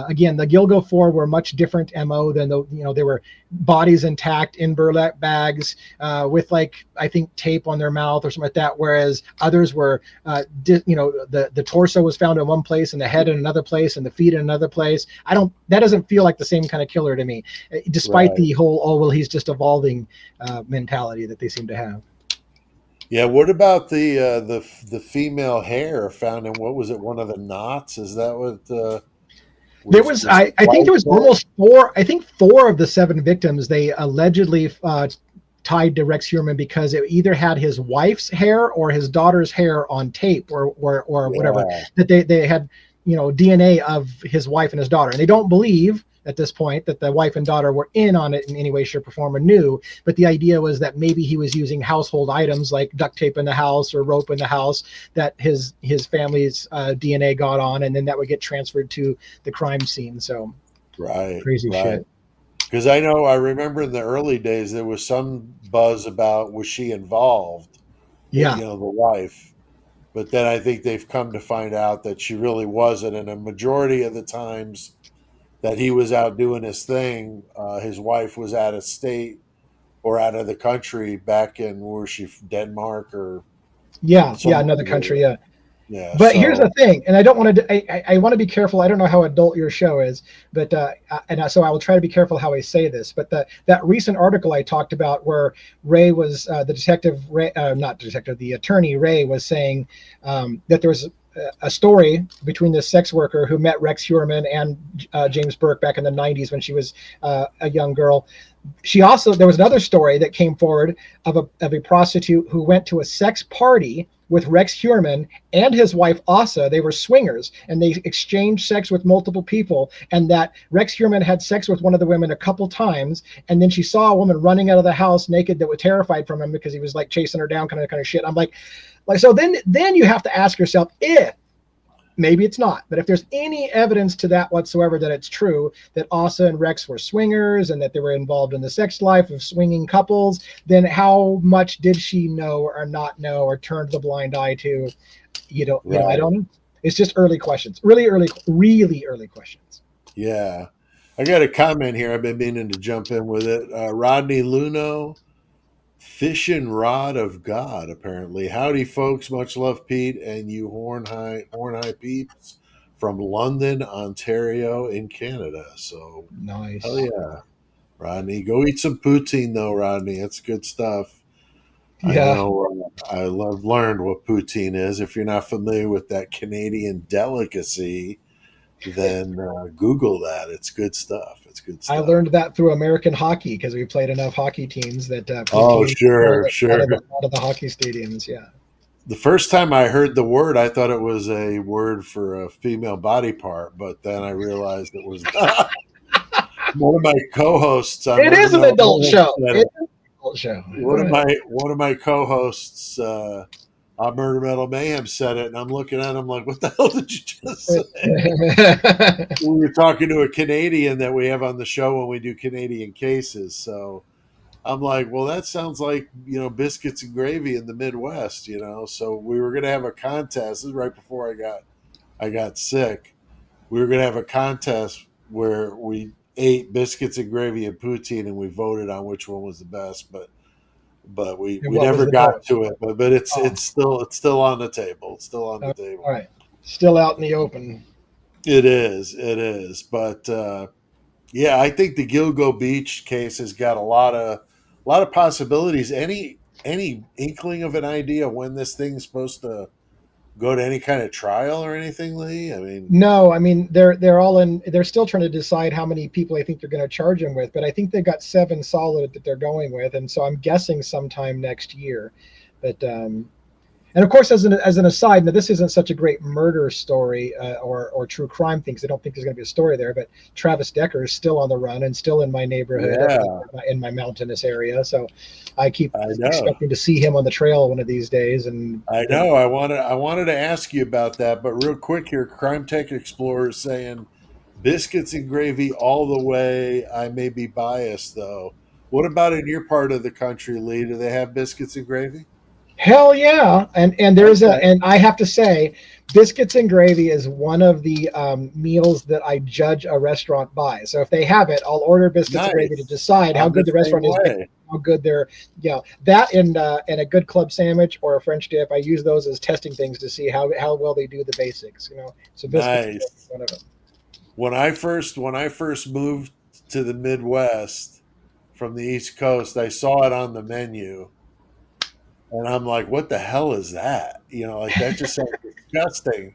Again, the Gilgo 4 were much different MO than they were bodies intact in burlap bags with I think tape on their mouth or something like that. Whereas others were, the torso was found in one place and the head in another place and the feet in another place. That doesn't feel like the same kind of killer to me, despite the whole, he's just evolving mentality that they seem to have. Yeah. What about the female hair found in, what was it? One of the knots? Is that what? There was, I think there was almost 4. I think 4 of the 7 victims they allegedly tied to Rex Heuermann because it either had his wife's hair or his daughter's hair on tape or whatever, that they had DNA of his wife and his daughter, and they don't believe at this point that the wife and daughter were in on it in any way, shape, or form or knew. But the idea was that maybe he was using household items like duct tape in the house or rope in the house that his family's DNA got on, and then that would get transferred to the crime scene. So crazy shit. Because I remember in the early days there was some buzz about, was she involved? Yeah. The wife. But then I think they've come to find out that she really wasn't. And a majority of the times that he was out doing his thing, his wife was out of state or out of the country back in, where she, Denmark or another country. Yeah. But here's the thing, and I don't want to. I want to be careful. I don't know how adult your show is, but so I will try to be careful how I say this. But that recent article I talked about, where Ray was the attorney Ray was saying that there was a story between this sex worker who met Rex Heuermann and James Burke back in the 90s when she was a young girl. There was another story that came forward of a prostitute who went to a sex party with Rex Heuermann and his wife Asa. They were swingers and they exchanged sex with multiple people, and that Rex Heuermann had sex with one of the women a couple times, and then she saw a woman running out of the house naked that was terrified from him because he was chasing her down, kind of shit. I'm like so then you have to ask yourself, if maybe it's not, but if there's any evidence to that whatsoever that it's true that Asa and Rex were swingers and that they were involved in the sex life of swinging couples, then how much did she know or not know or turned the blind eye to? I don't know. It's just early questions, really early questions. Yeah. I got a comment here. I've been meaning to jump in with it. Rodney Luno, fishing rod of God, apparently. Howdy, folks. Much love, Pete, and you horn high peeps from London, Ontario, in Canada. So nice. Hell yeah, Rodney. Go eat some poutine, though, Rodney. That's good stuff. Yeah. I've learned what poutine is. If you're not familiar with that Canadian delicacy, then Google that. It's good stuff. It's good I stuff. learned that through American hockey because we played enough hockey teams that Oh, poutine sure, out sure. of the hockey stadiums. Yeah. The first time I heard the word, I thought it was a word for a female body part, but then I realized it was not. One of my co-hosts on It Murder is an Metal adult Mayhem show. said It it. is an adult show. One of my co-hosts on Murder Metal Mayhem said it, and I'm looking at him like, "What the hell did you just say?" We were talking to a Canadian that we have on the show when we do Canadian cases, so I'm like, "Well, that sounds like biscuits and gravy in the Midwest," So we were going to have a contest. This is right before I got sick. We were going to have a contest where we ate biscuits and gravy and poutine, and we voted on which one was the best. But we, And we what was never the got vote? to it. But it's Oh, it's still on the table. It's still on the all table. right. Still out in the open. It is. It is. But yeah, I think the Gilgo Beach case has got a lot of possibilities. Any inkling of an idea when this thing's supposed to go to any kind of trial or anything, Lee? I mean, No, I mean they're all in. They're still trying to decide how many people I think they're going to charge him with, but I think they've got 7 solid that they're going with, and so I'm guessing sometime next year. But and of course, as an aside, now this isn't such a great murder story or true crime thing, 'cause I don't think there's going to be a story there. But Travis Decker is still on the run and still in my neighborhood, yeah, in my mountainous area. So I keep I know. expecting to see him on the trail one of these days. And I know. I wanted to ask you about that, but real quick here, Crime Tech Explorer is saying biscuits and gravy all the way. I may be biased though. What about in your part of the country, Lee? Do they have biscuits and gravy? hell yeah, and there's a Okay, and I have to say, biscuits and gravy is one of the meals that I judge a restaurant by. So if they have it, I'll order biscuits and gravy to nice. decide how I'm good the the same restaurant is, way. how good they're, that and a good club sandwich or a French dip. I use those as testing things to see how well they do the basics. So biscuits and gravy is Nice. one of them. When I first moved to the Midwest from the East Coast, I saw it on the menu, and I'm like, "What the hell is that?" Like that just sounds disgusting.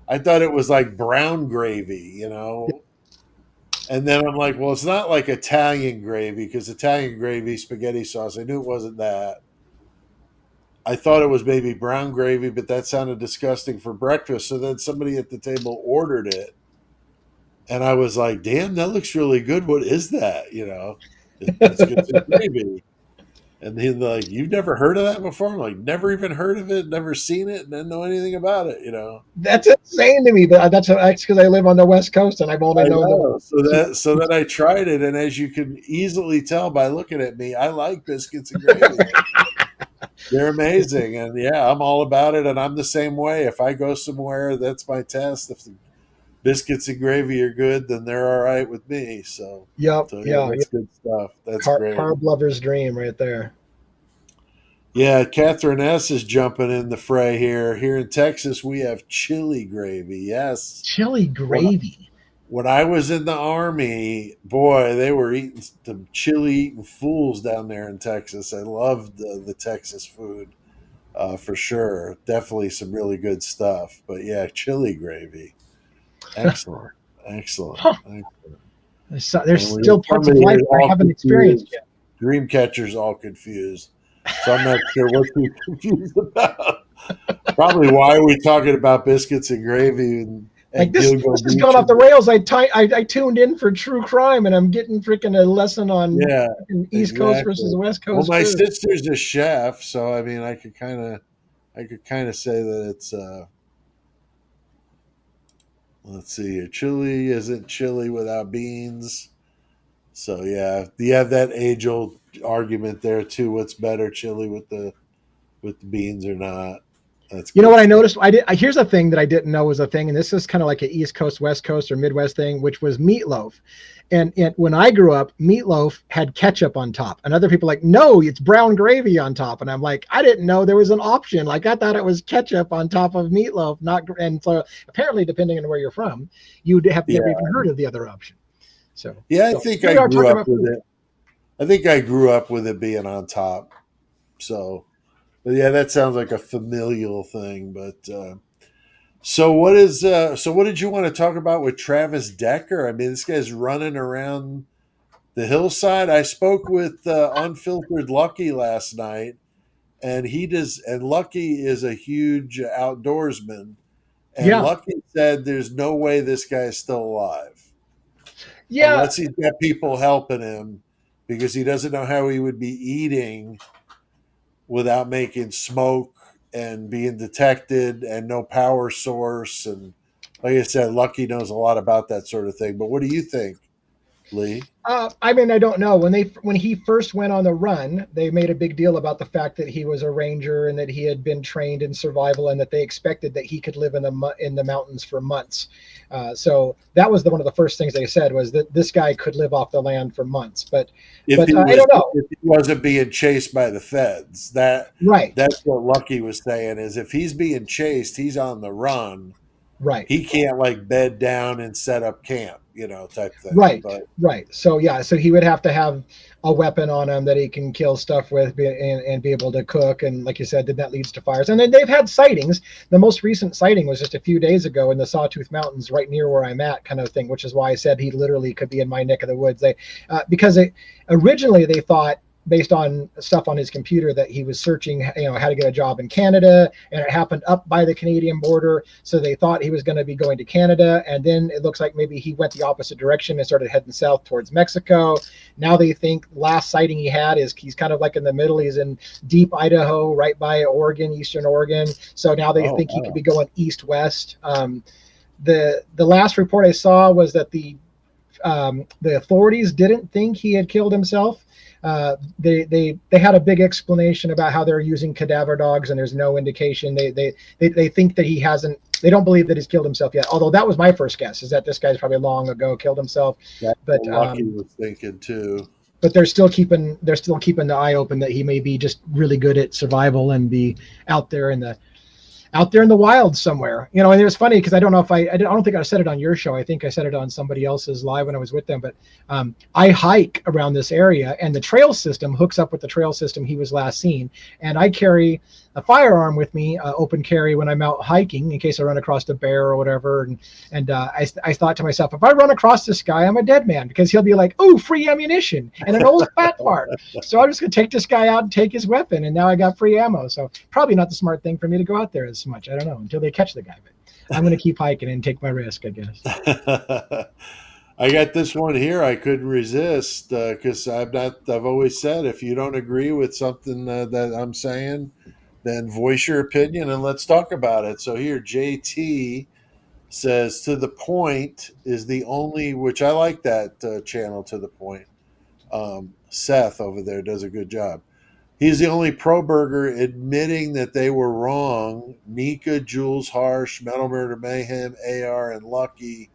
I thought it was like brown gravy. And then I'm like, well, it's not like Italian gravy because Italian gravy, spaghetti sauce. I knew it wasn't that. I thought it was maybe brown gravy, but that sounded disgusting for breakfast. So then somebody at the table ordered it, and I was like, damn, that looks really good. What is that? It's biscuits and gravy. And he's like, you've never heard of that before? I'm like, never even heard of it, never seen it, didn't know anything about it. That's insane to me, but that's because I live on the West Coast and I've only I known the know. So then I tried it, and as you can easily tell by looking at me, I like biscuits and gravy. They're amazing, and yeah, I'm all about it. And I'm the same way. If I go somewhere, that's my test. If the biscuits and gravy are good, then they're all right with me. So, Yep, so yeah, yeah, yeah. that's good stuff. That's great. Carb lover's dream right there. Yeah, Catherine S is jumping in the fray here. Here in Texas, we have chili gravy. Yes. Chili When gravy. when I was in the army, boy, they were eating some chili eating fools down there in Texas. I loved the Texas food for sure. Definitely some really good stuff. But yeah, chili gravy, excellent, excellent, Huh. excellent. There's And we have still parts of somebody life who's I all haven't experienced confused. yet. Dreamcatcher's all confused. So I'm not sure what he's confused about. Probably why are we talking about biscuits and gravy Like at this Gilgo has gone Beach? off the rails. I tuned in for true crime, and I'm getting freaking a lesson on Yeah, East Coast versus exactly. West Well, Coast my food. sister's a chef, so I mean, I could kind of say that it's let's see, chili isn't chili without beans. So yeah, you have that age old argument there too. What's better, chili with the beans or not? That's You know good what I stuff. noticed? Here's a thing that I didn't know was a thing, and this is kind of like an East Coast, West Coast, or Midwest thing, which was meatloaf. And when I grew up, meatloaf had ketchup on top, and other people like, no, it's brown gravy on top. And I'm like, I didn't know there was an option. Like I thought it was ketchup on top of meatloaf, not. And so apparently, depending on where you're from, you'd have never even Yeah, heard of the other option. So, yeah. I so think here I we are grew talking up about with food. it. I think I grew up with it being on top. So, but yeah, that sounds like a familial thing. But So what did you want to talk about with Travis Decker? I mean, this guy's running around the hillside. I spoke with Unfiltered Lucky last night, and Lucky is a huge outdoorsman, and Yeah. Lucky said there's no way this guy is still alive Yeah. unless he's got people helping him, because he doesn't know how he would be eating without making smoke and being detected and no power source. And like I said, Lucky knows a lot about that sort of thing. But what do you think, Lee? I mean, I don't know. When he first went on the run, they made a big deal about the fact that he was a ranger and that he had been trained in survival and that they expected that he could live in the mountains for months. So that was one of the first things they said, was that this guy could live off the land for months. But I don't know. If he wasn't being chased by the feds, Right. that's what Lucky was saying, is if he's being chased, he's on the run. Right. He can't like bed down and set up camp, type thing. Right, But right. So yeah, so he would have to have a weapon on him that he can kill stuff with, and be able to cook. And like you said, then that leads to fires. And then they've had sightings. The most recent sighting was just a few days ago in the Sawtooth Mountains, right near where I'm at, kind of thing. Which is why I said he literally could be in my neck of the woods. Originally they thought, based on stuff on his computer, that he was searching, how to get a job in Canada, and it happened up by the Canadian border. So they thought he was going to be going to Canada, and then it looks like maybe he went the opposite direction and started heading south towards Mexico. Now they think last sighting he had is he's kind of like in the middle. He's in deep Idaho, right by Oregon, eastern Oregon. So now they think he could be going east-west. The last report I saw was that the authorities didn't think he had killed himself. They had a big explanation about how they're using cadaver dogs, and there's no indication. They think that he hasn't. They don't believe that he's killed himself yet. Although that was my first guess, is that this guy's probably long ago killed himself. That's but what Lucky was thinking too. But they're still keeping the eye open that he may be just really good at survival and be out there in the wild somewhere. And it was funny because I don't know if I don't think I said it on your show. I think I said it on somebody else's live when I was with them. But I hike around this area, and the trail system hooks up with the trail system he was last seen. And I carry a firearm with me, open carry, when I'm out hiking in case I run across a bear or whatever. And I thought to myself, if I run across this guy, I'm a dead man, because he'll be like, "Oh, free ammunition and an old fat part." So I'm just gonna take this guy out and take his weapon, and now I got free ammo. So probably not the smart thing for me to go out there as much. I don't know, until they catch the guy. But I'm gonna keep hiking and take my risk, I guess. I got this one here I couldn't resist, because I've always said, if you don't agree with something that I'm saying, then voice your opinion and let's talk about it. So here, JT says, "To the point is the only," which I like that channel, To the Point. Seth over there does a good job. "He's the only pro burger admitting that they were wrong. Nika, Jules Harsh, Metal Murder Mayhem, AR, and Lucky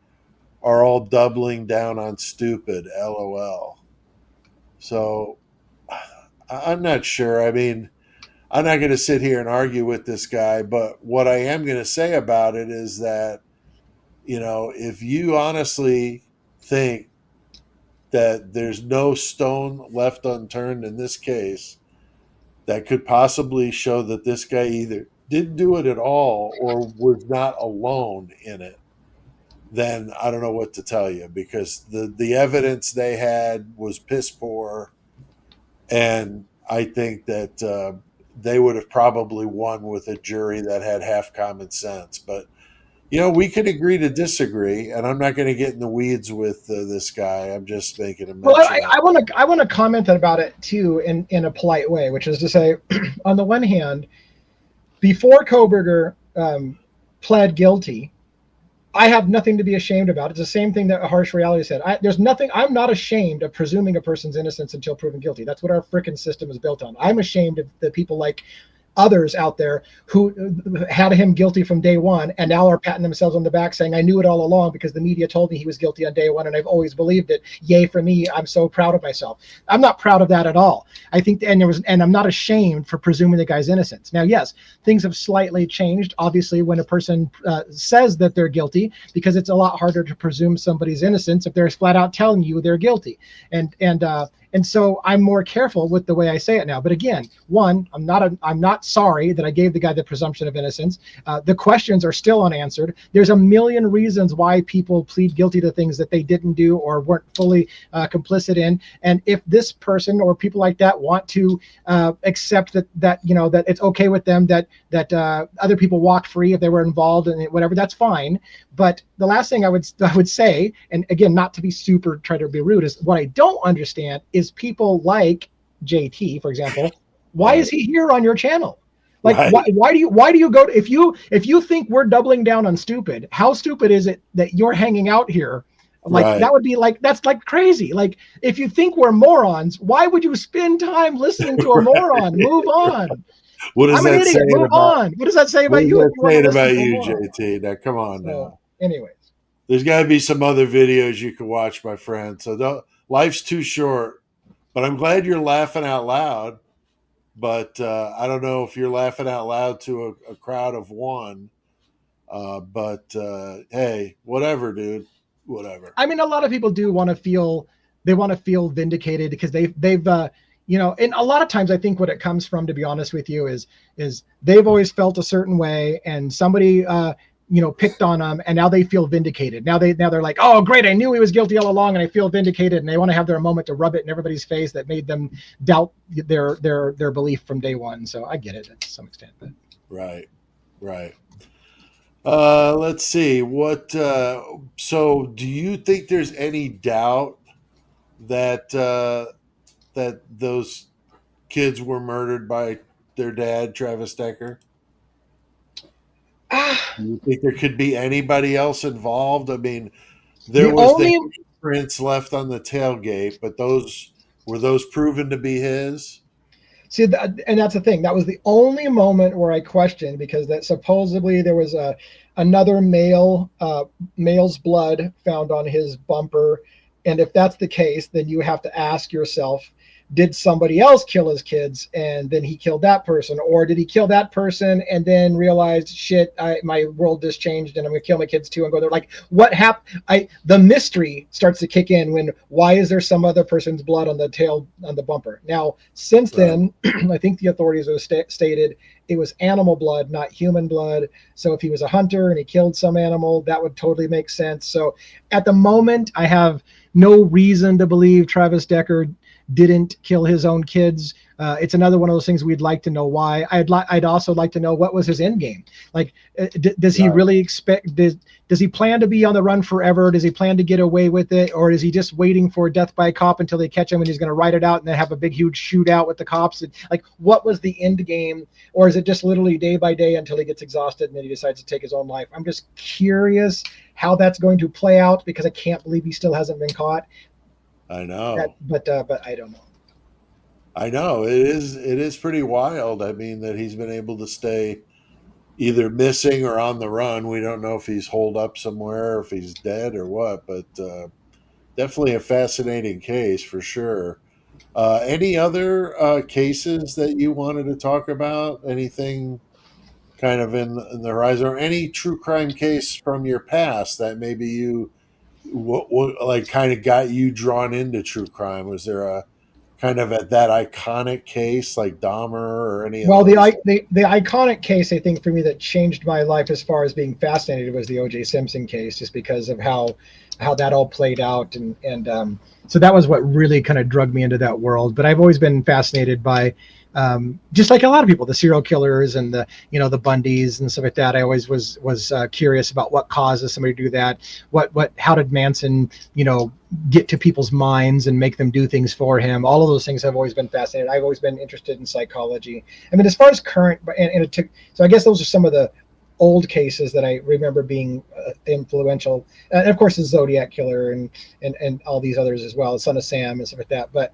are all doubling down on stupid. LOL." So I'm not sure. I mean, I'm not going to sit here and argue with this guy, but what I am going to say about it is that, if you honestly think that there's no stone left unturned in this case that could possibly show that this guy either didn't do it at all or was not alone in it, then I don't know what to tell you, because the evidence they had was piss poor, and I think that they would have probably won with a jury that had half common sense. But we can agree to disagree, and I'm not going to get in the weeds with this guy. I'm just making a mention. Well, I want to comment about it too in a polite way, which is to say, on the one hand, before Koberger pled guilty, I have nothing to be ashamed about. It's the same thing that Harsh Reality said. I'm not ashamed of presuming a person's innocence until proven guilty. That's what our frickin' system is built on. I'm ashamed of the people like others out there who had him guilty from day one and now are patting themselves on the back saying, "I knew it all along because the media told me he was guilty on day one and I've always believed it. Yay for me. I'm so proud of myself." I'm not proud of that at all. I think, and I'm not ashamed for presuming the guy's innocence. Now, yes, things have slightly changed, obviously, when a person says that they're guilty, because it's a lot harder to presume somebody's innocence if they're flat out telling you they're guilty. And And so I'm more careful with the way I say it now. But again, one, I'm not sorry that I gave the guy the presumption of innocence. The questions are still unanswered. There's a million reasons why people plead guilty to things that they didn't do or weren't fully complicit in. And if this person or people like that want to accept that it's okay with them that other people walked free if they were involved in it, whatever, that's fine. But the last thing I would say, and again, not to be super try to be rude, is what I don't understand is people like JT, for example. Why is he here on your channel? Like, why do you go to, if you think we're doubling down on stupid, how stupid is it that you're hanging out here? Like that would be like, that's like crazy. Like, if you think we're morons, why would you spend time listening to a moron? Move on. What does I'm that an idiot. say Move about, on. What does that say about you? What does that say about you, JT? Now, come on now. Anyways. There's got to be some other videos you can watch, my friend. So life's too short. But I'm glad you're laughing out loud. But I don't know if you're laughing out loud to a crowd of one. But hey, whatever, dude. Whatever. I mean, a lot of people do want to feel vindicated because they've and a lot of times I think what it comes from, to be honest with you, is they've always felt a certain way, and somebody picked on them, and now they feel vindicated. Now they're like, oh great, I knew he was guilty all along, and I feel vindicated, and they want to have their moment to rub it in everybody's face that made them doubt their belief from day one. So I get it to some extent. But. Right. Let's see what. So, do you think there's any doubt that that those kids were murdered by their dad, Travis Decker? Do you think there could be anybody else involved? I mean, there was the prints left on the tailgate, but were those proven to be his? See, and that's the thing. That was the only moment where I questioned, because that supposedly there was another male's blood found on his bumper, and if that's the case, then you have to ask yourself, did somebody else kill his kids and then he killed that person, or did he kill that person and then realized, shit, my world just changed and I'm gonna kill my kids too, and go there? Like, what happened? The mystery starts to kick in when, why is there some other person's blood on the bumper? Now, since then, I think the authorities have stated it was animal blood, not human blood. So if he was a hunter and he killed some animal, that would totally make sense. So at the moment, I have no reason to believe Travis Decker didn't kill his own kids. It's another one of those things we'd like to know why. I'd also like to know, what was his end game? Like, does he really expect, does he plan to be on the run forever? Does he plan to get away with it? Or is he just waiting for death by a cop until they catch him and he's going to write it out and then have a big, huge shootout with the cops? And, like, what was the end game? Or is it just literally day by day until he gets exhausted and then he decides to take his own life? I'm just curious how that's going to play out, because I can't believe he still hasn't been caught. I know. But I don't know. I know. It is pretty wild. I mean, that he's been able to stay either missing or on the run. We don't know if he's holed up somewhere, or if he's dead or what, but definitely a fascinating case for sure. Any other cases that you wanted to talk about? Anything kind of in the horizon, or any true crime case from your past that maybe you what like kind of got you drawn into true crime? Was there a kind of that iconic case like Dahmer or any? Well, the iconic case, I think, for me that changed my life as far as being fascinated was the O.J. Simpson case, just because of how that all played out, and so that was what really kind of drug me into that world. But I've always been fascinated by, just like a lot of people, the serial killers and the Bundys and stuff like that. I always was curious about what causes somebody to do that. How did Manson, get to people's minds and make them do things for him? All of those things have always been fascinating. I've always been interested in psychology. I mean, as far as current, and it took, so I guess those are some of the old cases that I remember being influential, and of course the Zodiac Killer and all these others as well, Son of Sam and stuff like that. But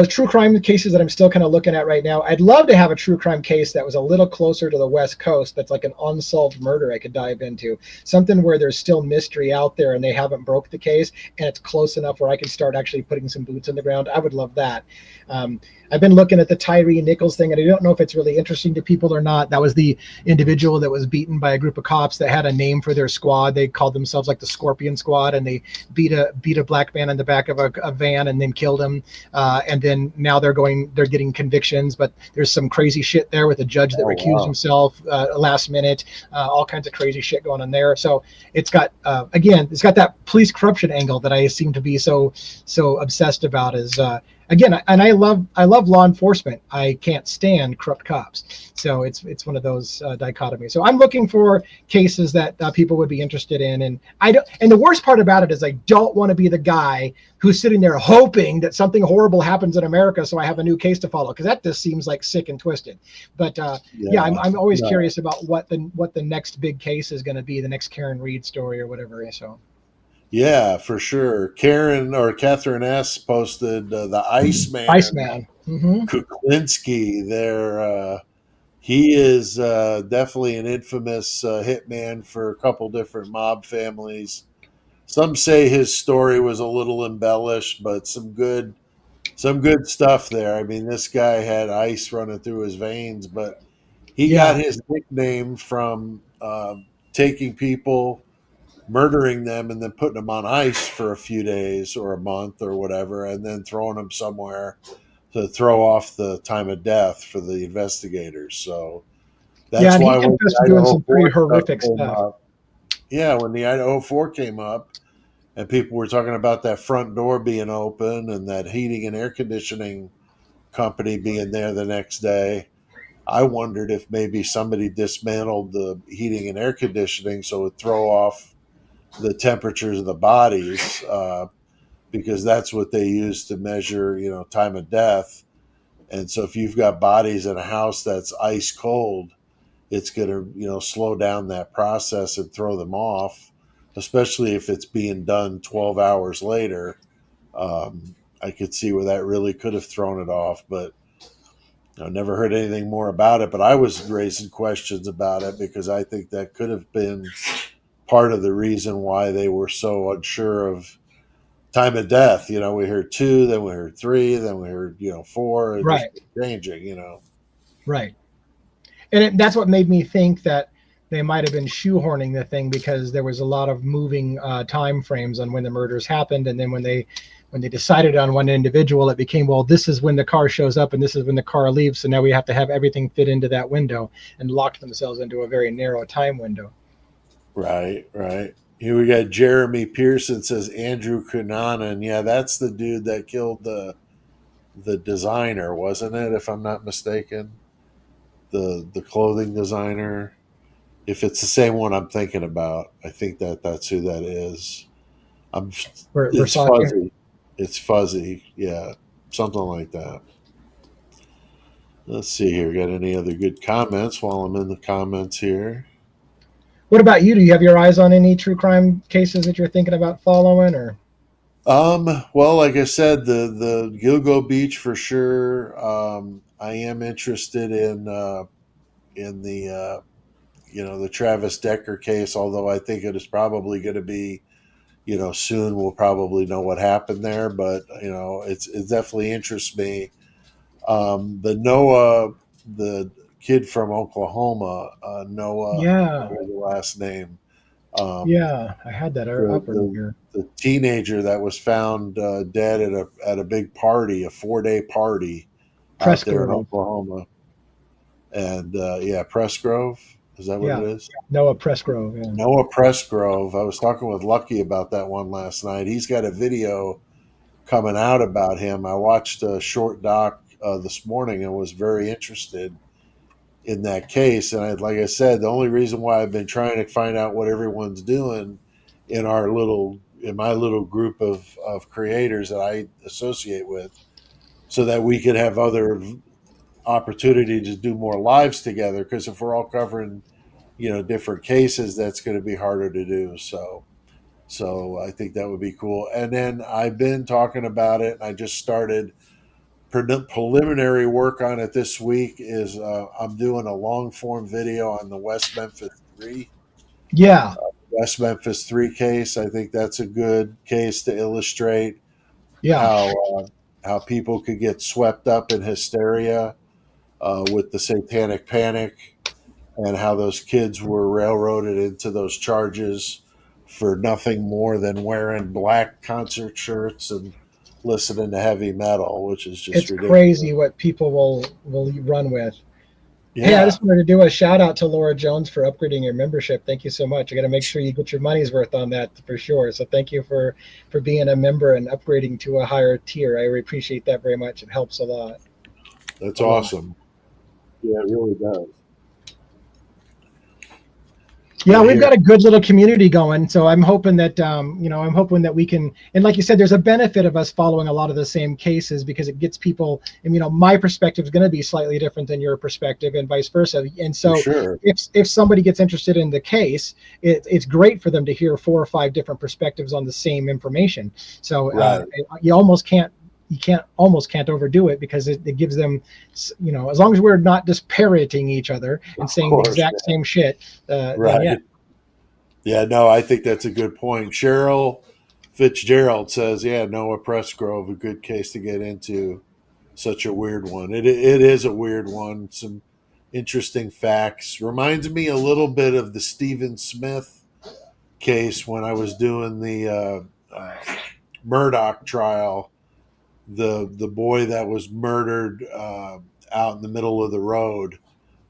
true crime cases that I'm still kind of looking at right now, I'd love to have a true crime case that was a little closer to the West Coast, that's like an unsolved murder I could dive into, something where there's still mystery out there and they haven't broke the case, and it's close enough where I can start actually putting some boots in the ground. I would love that. I've been looking at the Tyree Nichols thing, and I don't know if it's really interesting to people or not. That was the individual that was beaten by a group of cops that had a name for their squad. They called themselves like the Scorpion Squad, and they beat a black man in the back of a van and then killed him. And then now they're getting convictions, but there's some crazy shit there with a judge that recused himself last minute, all kinds of crazy shit going on there. So it's got it's got that police corruption angle that I seem to be so obsessed about. Is again, and I love law enforcement. I can't stand corrupt cops. So it's one of those dichotomies. So I'm looking for cases that people would be interested in, and I don't. And the worst part about it is I don't want to be the guy who's sitting there hoping that something horrible happens in America, so I have a new case to follow, because that just seems like sick and twisted. But I'm always curious about what the next big case is going to be, the next Karen Reed story or whatever. So. Yeah, for sure. Catherine S. posted the Iceman. Mm-hmm. Kuklinski there. He is definitely an infamous hitman for a couple different mob families. Some say his story was a little embellished, but some good stuff there. I mean, this guy had ice running through his veins, but he got his nickname from taking people, murdering them, and then putting them on ice for a few days or a month or whatever, and then throwing them somewhere to throw off the time of death for the investigators. So that's why when the doing some pretty horrific stuff. When the Idaho 4 came up and people were talking about that front door being open and that heating and air conditioning company being there the next day, I wondered if maybe somebody dismantled the heating and air conditioning so it would throw off the temperatures of the bodies, because that's what they use to measure, time of death. And so if you've got bodies in a house that's ice cold, it's going to, slow down that process and throw them off, especially if it's being done 12 hours later. I could see where that really could have thrown it off, but I never heard anything more about it. But I was raising questions about it because I think that could have been part of the reason why they were so unsure of time of death. We heard 2, then we heard 3, then we heard 4. It right. just changing. Right. And that's what made me think that they might have been shoehorning the thing, because there was a lot of moving time frames on when the murders happened, and then when they decided on one individual, it became, well, this is when the car shows up and this is when the car leaves, so now we have to have everything fit into that window, and locked themselves into a very narrow time window. Right. Here we got Jeremy Pearson says Andrew Cunanan. Yeah, that's the dude that killed the designer, wasn't it? If I'm not mistaken, the clothing designer. If it's the same one I'm thinking about, I think that's who that is. It's fuzzy. It's fuzzy. Yeah, something like that. Let's see here. Got any other good comments while I'm in the comments here? What about you? Do you have your eyes on any true crime cases that you're thinking about following, or? Well, like I said, the Gilgo Beach for sure. I am interested in the the Travis Decker case, although I think it is probably going to be, soon we'll probably know what happened there, but it definitely interests me. The kid from Oklahoma, Noah, the last name. I had that up earlier. The teenager that was found dead at a big party, a 4-day party out there in Oklahoma. And Pressgrove, is that what it is? Noah Pressgrove. Yeah. Noah Pressgrove. I was talking with Lucky about that one last night. He's got a video coming out about him. I watched a short doc this morning and was very interested in that case. And like I said, the only reason why I've been trying to find out what everyone's doing in my little group of creators that I associate with, so that we could have other opportunity to do more lives together. Because if we're all covering, different cases, that's going to be harder to do. So I think that would be cool. And then I've been talking about it, and I just started preliminary work on it this week. Is I'm doing a long form video on the West Memphis 3. Yeah. West Memphis 3 case. I think that's a good case to illustrate how people could get swept up in hysteria with the satanic panic, and how those kids were railroaded into those charges for nothing more than wearing black concert shirts and listening to heavy metal, which is just It's ridiculous. crazy what people will run with. Hey, I Yeah, just wanted to do a shout out to Laura Jones for upgrading your membership. Thank you so much. I got to make sure you get your money's worth on that for sure. So thank you for being a member and upgrading to a higher tier. I appreciate that very much. It helps a lot. that's A lot. awesome. Yeah, it really does. Yeah, And we've here, got a good little community going. So I'm hoping that I'm hoping that we can. And like you said, there's a benefit of us following a lot of the same cases because it gets people. And my perspective is going to be slightly different than your perspective, and vice versa. And for so sure. if somebody gets interested in the case, it's great for them to hear 4 or 5 different perspectives on the same information. So Right. you almost can't overdo it because it gives them, as long as we're not just parroting each other and Of saying the course. exact same shit, then yeah. Right. Yeah, no, I think that's a good point. Cheryl Fitzgerald says, yeah, Noah Pressgrove, a good case to get into. Such a weird one. It is a weird one. Some interesting facts. Reminds me a little bit of the Stephen Smith case when I was doing the Murdoch trial. The boy that was murdered out in the middle of the road.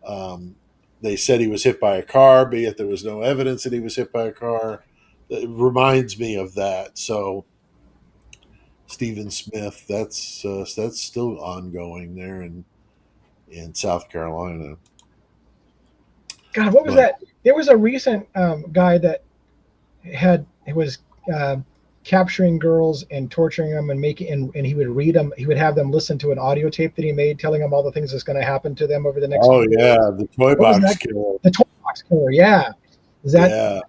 Um, they said he was hit by a car, but yet there was no evidence that he was hit by a car. It reminds me of that. So Stephen Smith, that's still ongoing there in South Carolina. God, what was But that? There was a recent guy that it was uh, capturing girls and torturing them and and he would read them. He would have them listen to an audio tape that he made, telling them all the things that's going to happen to them over the next oh few yeah, days. the toy What was box that? killer. The toy box killer. Yeah, is Yeah,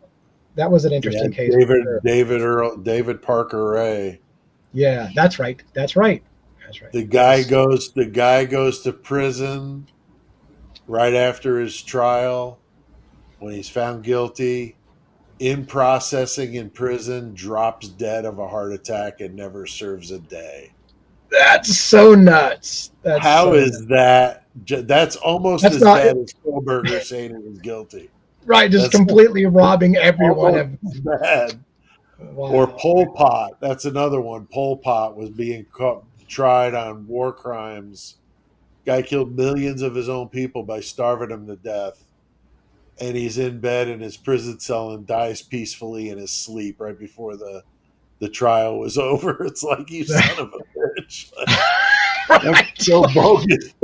that was an yeah, interesting case for sure. David Parker Ray. Yeah, that's right. That's right. That's right. That was The guy goes to prison right after his trial when he's found guilty. In processing in prison, drops dead of a heart attack and never serves a day. that's so nuts. That's How so nuts. is that? That's almost That's as not bad as Kohlberger saying he was guilty. right. Just That's completely robbing everyone almost of. as bad. Or Wow. Pol Pot. That's another one. Pol Pot was being tried on war crimes. Guy killed millions of his own people by starving them to death. And he's in bed in his prison cell and dies peacefully in his sleep right before the trial was over. It's like, you son of a bitch. That's Right. so bogus.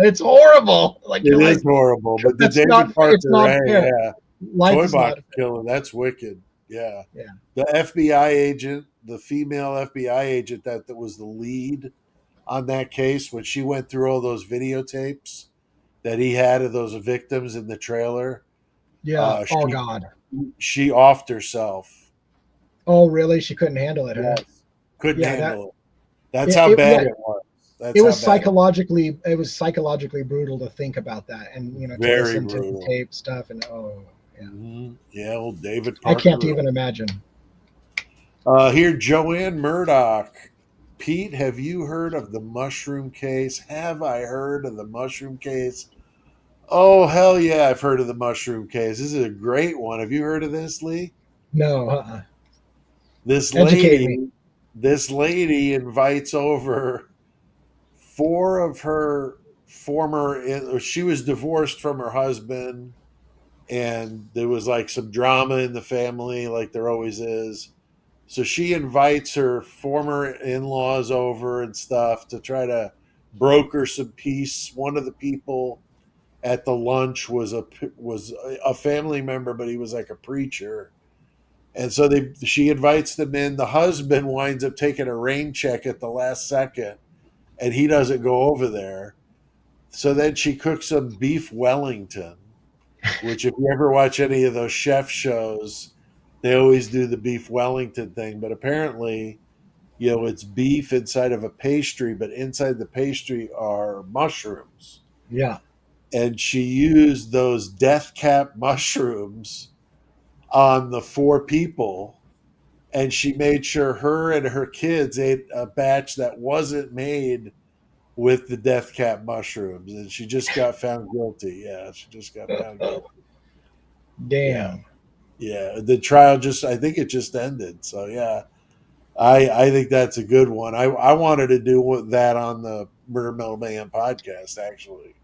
It's horrible. Like you're It is like horrible. But the that's not David it's Parker not Ray, fair. yeah. Life Toy is not box fair. killer, that's wicked. Yeah. Yeah. The FBI agent, the female FBI agent that was the lead on that case, when she went through all those videotapes that he had of those victims in the trailer, Yeah. uh, Oh she God. she offed herself. Oh really? She couldn't handle it, huh? Yes. Couldn't Yeah, that handle it. That's how bad yeah, it was. That's how bad it was. it was psychologically brutal to think about that and to Very listen to the brutal. tape stuff and oh yeah. Yeah, old David I can't Parker. even imagine. Here, Joanne Murdoch. Pete, have you heard of the mushroom case? Have I heard of the mushroom case? Oh, hell yeah, I've heard of the mushroom case. This is a great one. Have you heard of this, Lee? No, This educate me. lady, this lady invites over 4 of her she was divorced from her husband, and there was like some drama in the family, like there always is. So she invites her former in-laws over and stuff to try to broker some peace. One of the people at the lunch was a family member, but he was like a preacher. And so she invites them in. The husband winds up taking a rain check at the last second, and he doesn't go over there. So then she cooks some beef Wellington, which if you ever watch any of those chef shows, they always do the beef Wellington thing. But apparently, it's beef inside of a pastry, but inside the pastry are mushrooms. Yeah. And she used those death cap mushrooms on the 4 people. and she made sure her and her kids ate a batch that wasn't made with the death cap mushrooms, and she just got found guilty. Yeah, she just got found guilty. Yeah, Damn. yeah. The trial I think it just ended. So yeah, I think that's a good one. I wanted to do that on the Murder Mill Mayhem podcast actually.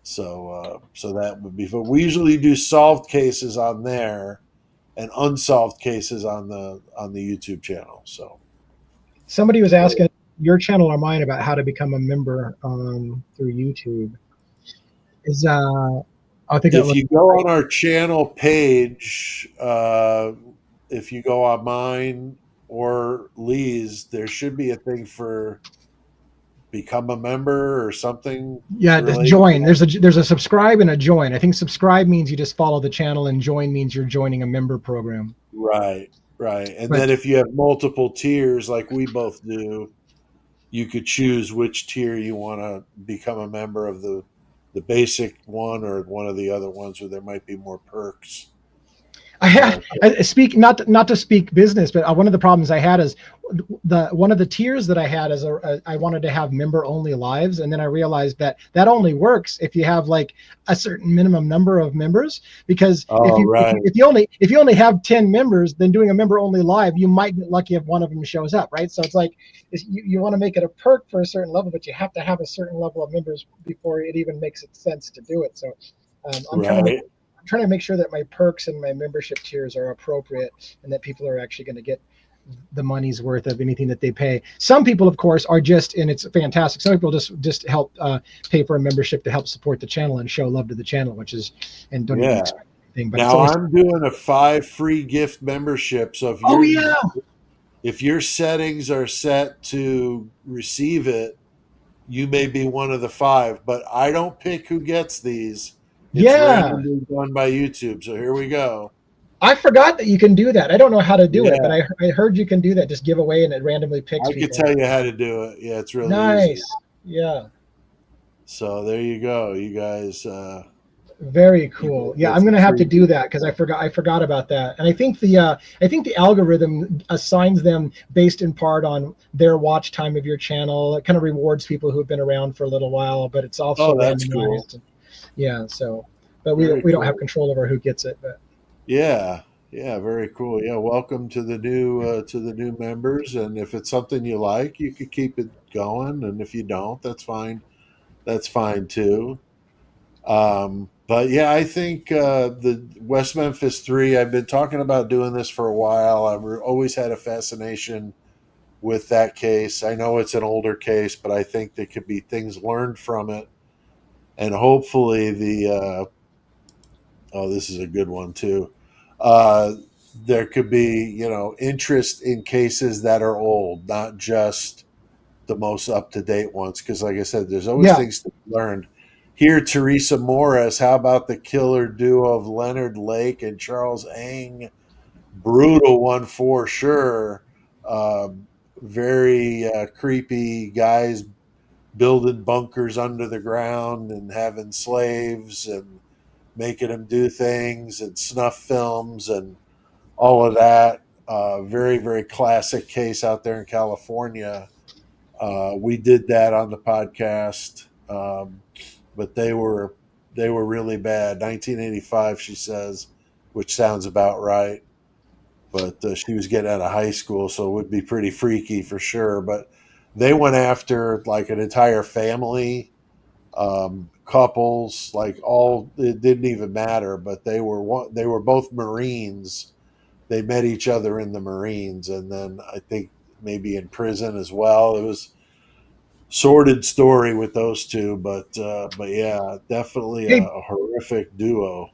So that would be fun. We usually do solved cases on there and unsolved cases on the YouTube channel. So Somebody was asking your channel or mine about how to become a member through YouTube. Is I think that if was you go on our channel page, if you go on mine or Lee's, there should be a thing for become a member or something yeah, related to join. that. There's a subscribe and a join. I think subscribe means you just follow the channel, and join means you're joining a member program. Right, right. And But then if you have multiple tiers like we both do, you could choose which tier you want to become a member of, the basic one or one of the other ones where there might be more perks. I speak not to speak business, but one of the problems I had is one of the tiers that I had is I wanted to have member only lives, and then I realized that only works if you have like a certain minimum number of members. Because Oh, right. if you only have 10 members, then doing a member only live, you might get lucky if one of them shows up, right? So it's like you want to make it a perk for a certain level, but you have to have a certain level of members before it even makes sense to do it. So I'm trying to make sure that my perks and my membership tiers are appropriate and that people are actually going to get the money's worth of anything that they pay. Some people, of course, are just, and it's fantastic. Some people just help pay for a membership to help support the channel and show love to the channel, which is, and don't even expect anything. But now I'm doing a 5 free gift membership. So if your settings are set to receive it, you may be one of the 5, but I don't pick who gets these. It's randomly done by YouTube. So here we go. I forgot that you can do that. I don't know how to do it, Yeah. but I heard you can do that. Just give away and it randomly picks I people. can tell you how to do it. Yeah, it's really nice. easy. Yeah. So there you go, you guys. Very cool. Yeah, I'm gonna have to do that because I forgot about that. And I think the algorithm assigns them based in part on their watch time of your channel. It kind of rewards people who've been around for a little while, but it's also that's randomized. cool. Yeah. So, but we don't have control over who gets it. But yeah, very cool. Yeah, welcome to the new members. And if it's something you like, you could keep it going. And if you don't, that's fine. That's fine too. But yeah, I think the West Memphis 3, I've been talking about doing this for a while. I've always had a fascination with that case. I know it's an older case, but I think there could be things learned from it. And hopefully this is a good one too. There could be, interest in cases that are old, not just the most up-to-date ones. Because like I said, there's always things to be learned. Here, Teresa Morris, how about the killer duo of Leonard Lake and Charles Ng? Brutal one for sure. Very creepy guys building bunkers under the ground and having slaves and making them do things and snuff films and all of that. Very, very classic case out there in California. We did that on the podcast. But they were really bad. 1985, she says, which sounds about right. But she was getting out of high school, so it would be pretty freaky for sure. But they went after like an entire family, couples, like it didn't even matter. But they were both Marines. They met each other in the Marines, and then I think maybe in prison as well. It was sordid story with those two, but yeah, definitely a horrific duo.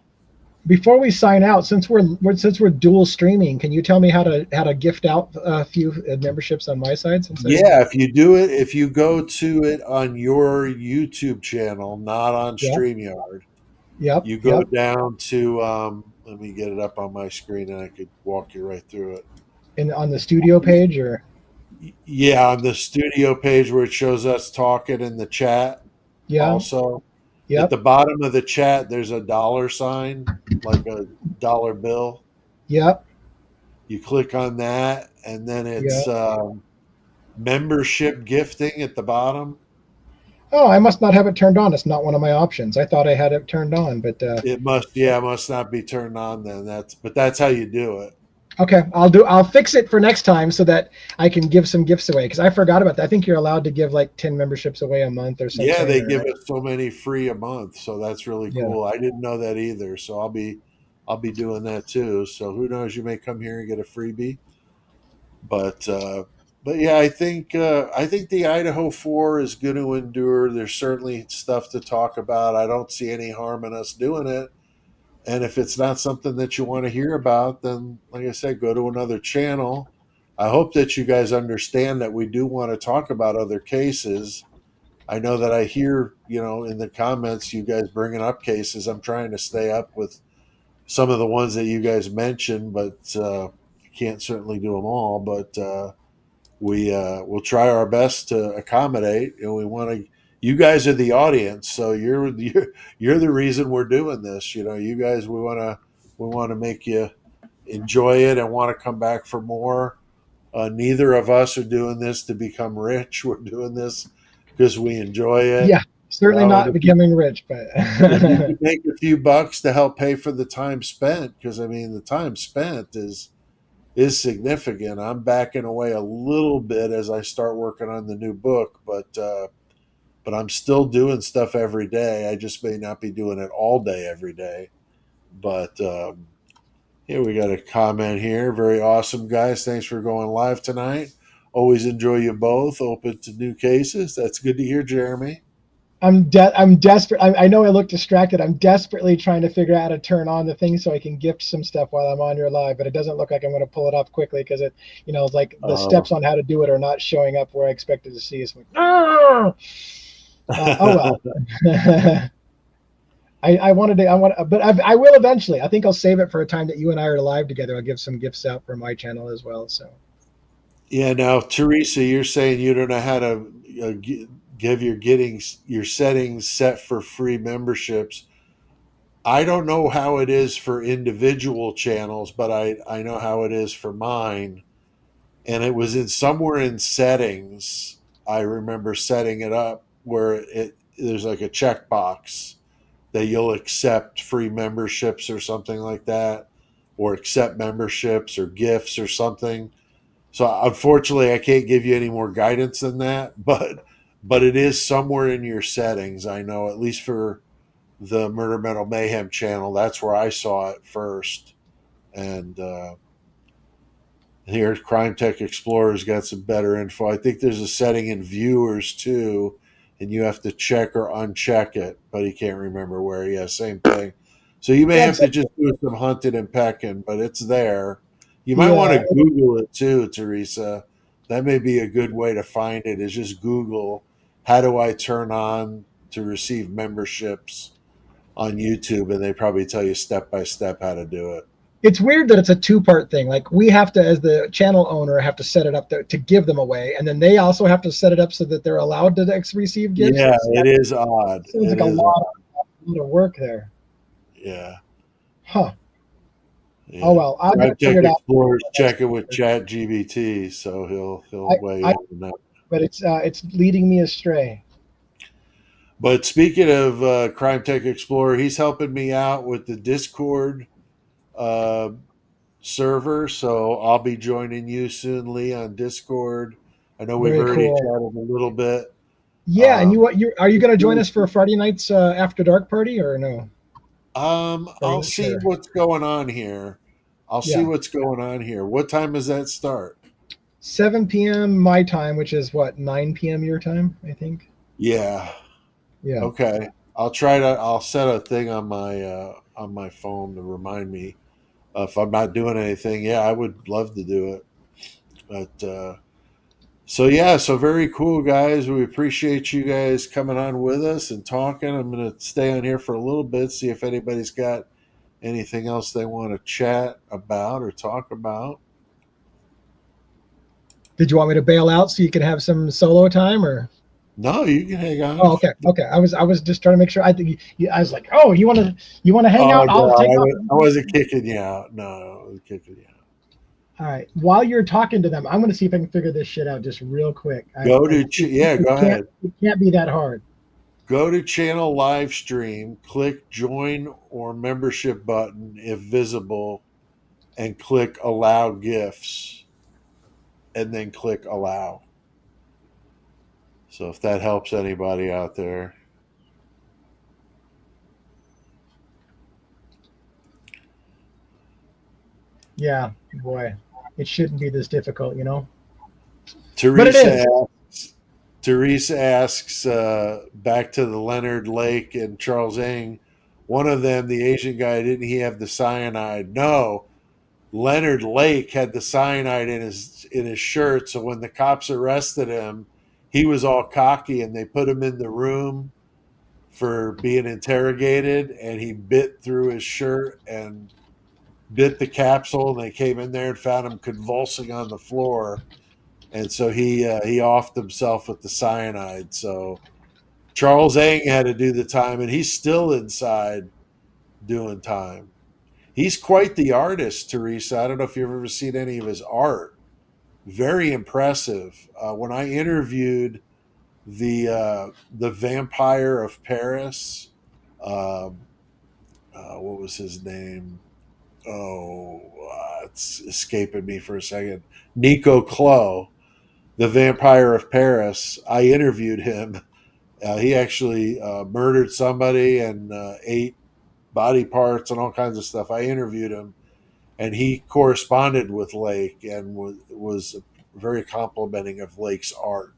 before we sign out, since we're dual streaming, can you tell me how to gift out a few memberships on my side? If you go to it on your YouTube channel, not on StreamYard, you go down to let me get it up on my screen and I could walk you right through it. And on the studio page, or on the studio page where it shows us talking in the chat. Also, at the bottom of the chat, there's a $, like a dollar bill. You click on that, and then Yeah. it's membership gifting at the bottom. Oh, I must not have it turned on. It's not one of my options. I thought I had it turned on, but It must not be turned on then. That's how you do it. okay. I'll fix it for next time so that I can give some gifts away because I forgot about that. I think you're allowed to give like 10 memberships away a month or something. Yeah, they give or, us so many free a month, so that's really yeah. cool. I didn't know that either, so I'll be doing that too. So who knows? You may come here and get a freebie. But yeah, I think the Idaho 4 is going to endure. There's certainly stuff to talk about. I don't see any harm in us doing it. And if it's not something that you want to hear about, then like I said, go to another channel. I hope that you guys understand that we do want to talk about other cases. I know that I hear, in the comments, you guys bringing up cases. I'm trying to stay up with some of the ones that you guys mentioned, but can't certainly do them all. But we'll try our best to accommodate. We want to. You guys are the audience, so you're the reason we're doing this. You guys, we want to make you enjoy it and want to come back for more. Neither of us are doing this to become rich. We're doing this because we enjoy it. Yeah, certainly And not becoming rich, but if you can make a few bucks to help pay for the time spent, because I mean the time spent is significant. I'm backing away a little bit as I start working on the new book, but I'm still doing stuff every day. I just may not be doing it all day every day. But here we got a comment here. Very awesome, guys. Thanks for going live tonight. Always enjoy you both. Open to new cases. That's good to hear, Jeremy. I'm desperate. I know I look distracted. I'm desperately trying to figure out how to turn on the thing so I can gift some stuff while I'm on your live, but it doesn't look like I'm going to pull it off quickly because like the steps on how to do it are not showing up where I expected to see. It's like, oh well. but I will eventually. I think I'll save it for a time that you and I are live together. I'll give some gifts out for my channel as well. So. Yeah. Now, Teresa, you're saying you don't know how to give your settings set for free memberships. I don't know how it is for individual channels, but I know how it is for mine. And it was in somewhere in settings. I remember setting it up where there's like a checkbox that you'll accept free memberships or something like that, or accept memberships or gifts or something. So unfortunately, I can't give you any more guidance than that, but it is somewhere in your settings. I know, at least for the Murder Metal Mayhem channel, that's where I saw it first. And here, Crime Tech Explorer's got some better info. I think there's a setting in viewers too, and you have to check or uncheck it, but he can't remember where. Yeah, same thing. So you may have to just do some hunting and pecking, but it's there. You might want to Google it too, Teresa. That may be a good way to find it, is just Google, how do I turn on to receive memberships on YouTube, and they probably tell you step by step how to do it. It's weird that it's a two-part thing. Like we have to, as the channel owner, have to set it up to give them away, and then they also have to set it up so that they're allowed to receive gifts. Yeah, it is odd. Seems like a lot of work there. Yeah. Huh. Yeah. Oh well, I'll get it figured out. Explorer's checking with ChatGPT, so he'll weigh in on that. But it's leading me astray. But speaking of Crime Tech Explorer, he's helping me out with the Discord server, so I'll be joining you soon, Lee, on Discord. I know we've already chatted a little bit. Yeah, and are you going to join us for a Friday night's after dark party or no? I'll see what's going on here. See what's going on here. What time does that start? 7 p.m. my time, which is what, 9 p.m. your time, I think. Yeah. Yeah. Okay. I'll set a thing on my phone to remind me if I'm not doing anything. Yeah, I would love to do it. But so very cool, guys. We appreciate you guys coming on with us and talking. I'm going to stay on here for a little bit, see if anybody's got anything else they want to chat about or talk about. Did you want me to bail out so you can have some solo time, or? No, you can hang on. Oh, okay. I was just trying to make sure. I think I was like, oh, you want to hang out? No, I wasn't kicking you out. No, I wasn't kicking you out. All right. While you're talking to them, I'm going to see if I can figure this shit out just real quick. Go ahead. It can't be that hard. Go to channel live stream, click join or membership button if visible, and click allow gifts, and then click allow. So if that helps anybody out there. Yeah, boy, it shouldn't be this difficult, you know. Teresa asks, back to the Leonard Lake and Charles Ng, one of them, the Asian guy, didn't he have the cyanide? No, Leonard Lake had the cyanide in his shirt. So when the cops arrested him, he was all cocky, and they put him in the room for being interrogated, and he bit through his shirt and bit the capsule, and they came in there and found him convulsing on the floor. And so he offed himself with the cyanide. So Charles Ng had to do the time, and he's still inside doing time. He's quite the artist, Teresa. I don't know if you've ever seen any of his art. Very impressive. When I interviewed the vampire of Paris, what was his name? It's escaping me for a second. Nico Clos, the vampire of Paris. I interviewed him. He actually murdered somebody and ate body parts and all kinds of stuff. I interviewed him, and he corresponded with Lake and was very complimenting of Lake's art.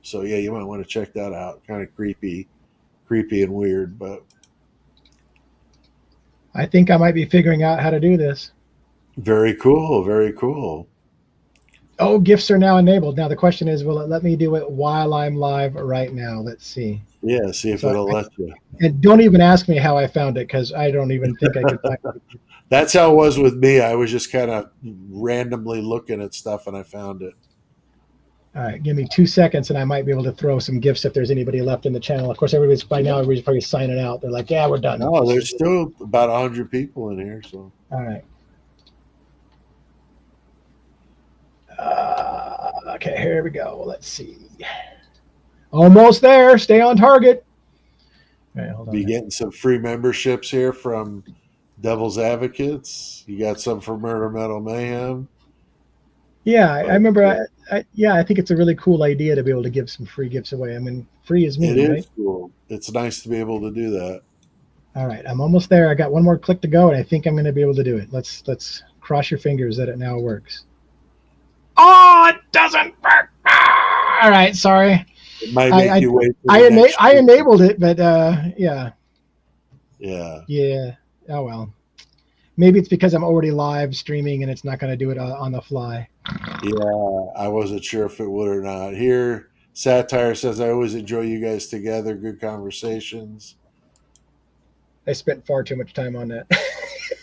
So yeah, you might want to check that out. Kind of creepy and weird, but I think I might be figuring out how to do this. very cool. Very cool. Oh, gifts are now enabled. Now the question is, will it let me do it while I'm live right now? Let's see. Yeah, see if it'll let you. And don't even ask me how I found it, because I don't even think I could find it. That's how it was with me. I was just kind of randomly looking at stuff, and I found it. All right, give me 2 seconds, and I might be able to throw some gifts if there's anybody left in the channel. Of course, everybody's probably signing out. They're like, yeah, we're done. No, there's still about 100 people in here. So all right. Okay, here we go. Let's see. Almost there. Stay on target. All right, hold on. Be getting some free memberships here from Devil's Advocates. You got some for Murder Metal Mayhem. Yeah, I remember. I think it's a really cool idea to be able to give some free gifts away. I mean, free is me, It right? is cool. It's nice to be able to do that. All right, I'm almost there. I got one more click to go, and I think I'm going to be able to do it. Let's cross your fingers that it now works. Oh, it doesn't work. All right, sorry. It might make you wait. I enabled it, but yeah. Yeah. Oh well. Maybe it's because I'm already live streaming and it's not going to do it on the fly. Yeah, I wasn't sure if it would or not. Here, Satire says, I always enjoy you guys together. Good conversations. I spent far too much time on that.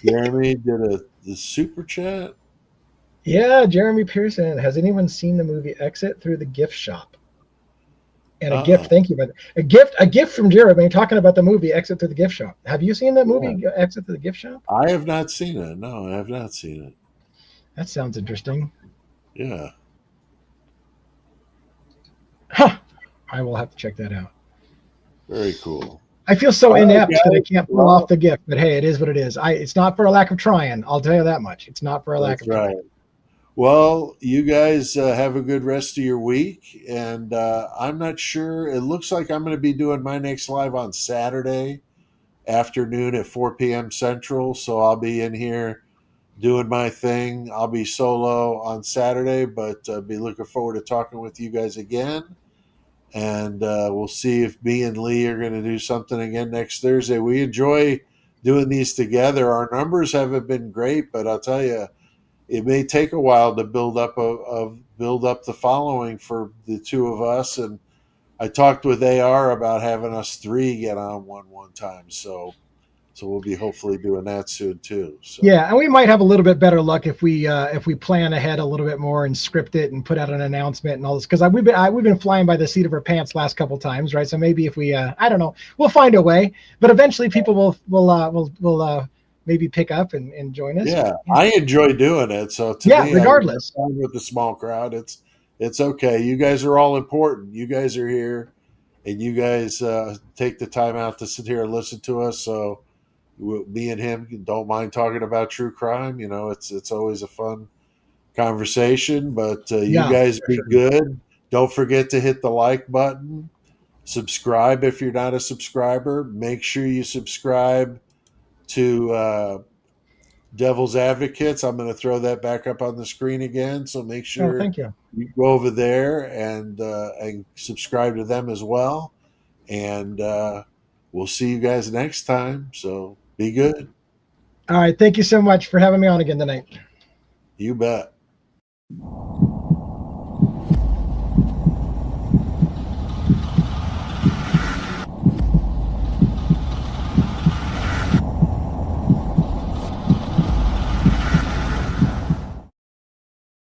Jeremy did the super chat. Yeah, Jeremy Pearson. Has anyone seen the movie Exit Through the Gift Shop? And a gift, thank you. But a gift from Jeremy talking about the movie Exit Through the Gift Shop. Have you seen that movie, Exit Through the Gift Shop? I have not seen it. No, I have not seen it. That sounds interesting. Yeah. Huh. I will have to check that out. Very cool. I feel so inept that I can't pull off the gift, but hey, it is what it is. It's not for a lack of trying. I'll tell you that much. It's not for a lack of trying. Well, you guys have a good rest of your week, and I'm not sure. It looks like I'm going to be doing my next live on Saturday afternoon at 4 p.m. Central, so I'll be in here doing my thing. I'll be solo on Saturday, but be looking forward to talking with you guys again, and we'll see if me and Lee are going to do something again next Thursday. We enjoy doing these together. Our numbers haven't been great, but I'll tell you, it may take a while to build up the following for the two of us. And I talked with AR about having us three get on one time. So we'll be hopefully doing that soon too. So. Yeah, and we might have a little bit better luck if we plan ahead a little bit more and script it and put out an announcement and all this, because we've been flying by the seat of our pants last couple times, right? So maybe if we I don't know, we'll find a way. But eventually, people will maybe pick up and join us. Yeah, I enjoy doing it. So to Yeah, me, I have regardless. fun with the small crowd. It's okay. You guys are all important. You guys are here, and you guys take the time out to sit here and listen to us. So me and him don't mind talking about true crime. You know, it's always a fun conversation. But you Yeah, guys for be sure. good. Don't forget to hit the like button. Subscribe if you're not a subscriber. Make sure you subscribe to Devil's Advocates. I'm going to throw that back up on the screen again. So make Oh, sure thank you. you go over there and subscribe to them as well. And we'll see you guys next time. So be good. All right. Thank you so much for having me on again tonight. You bet.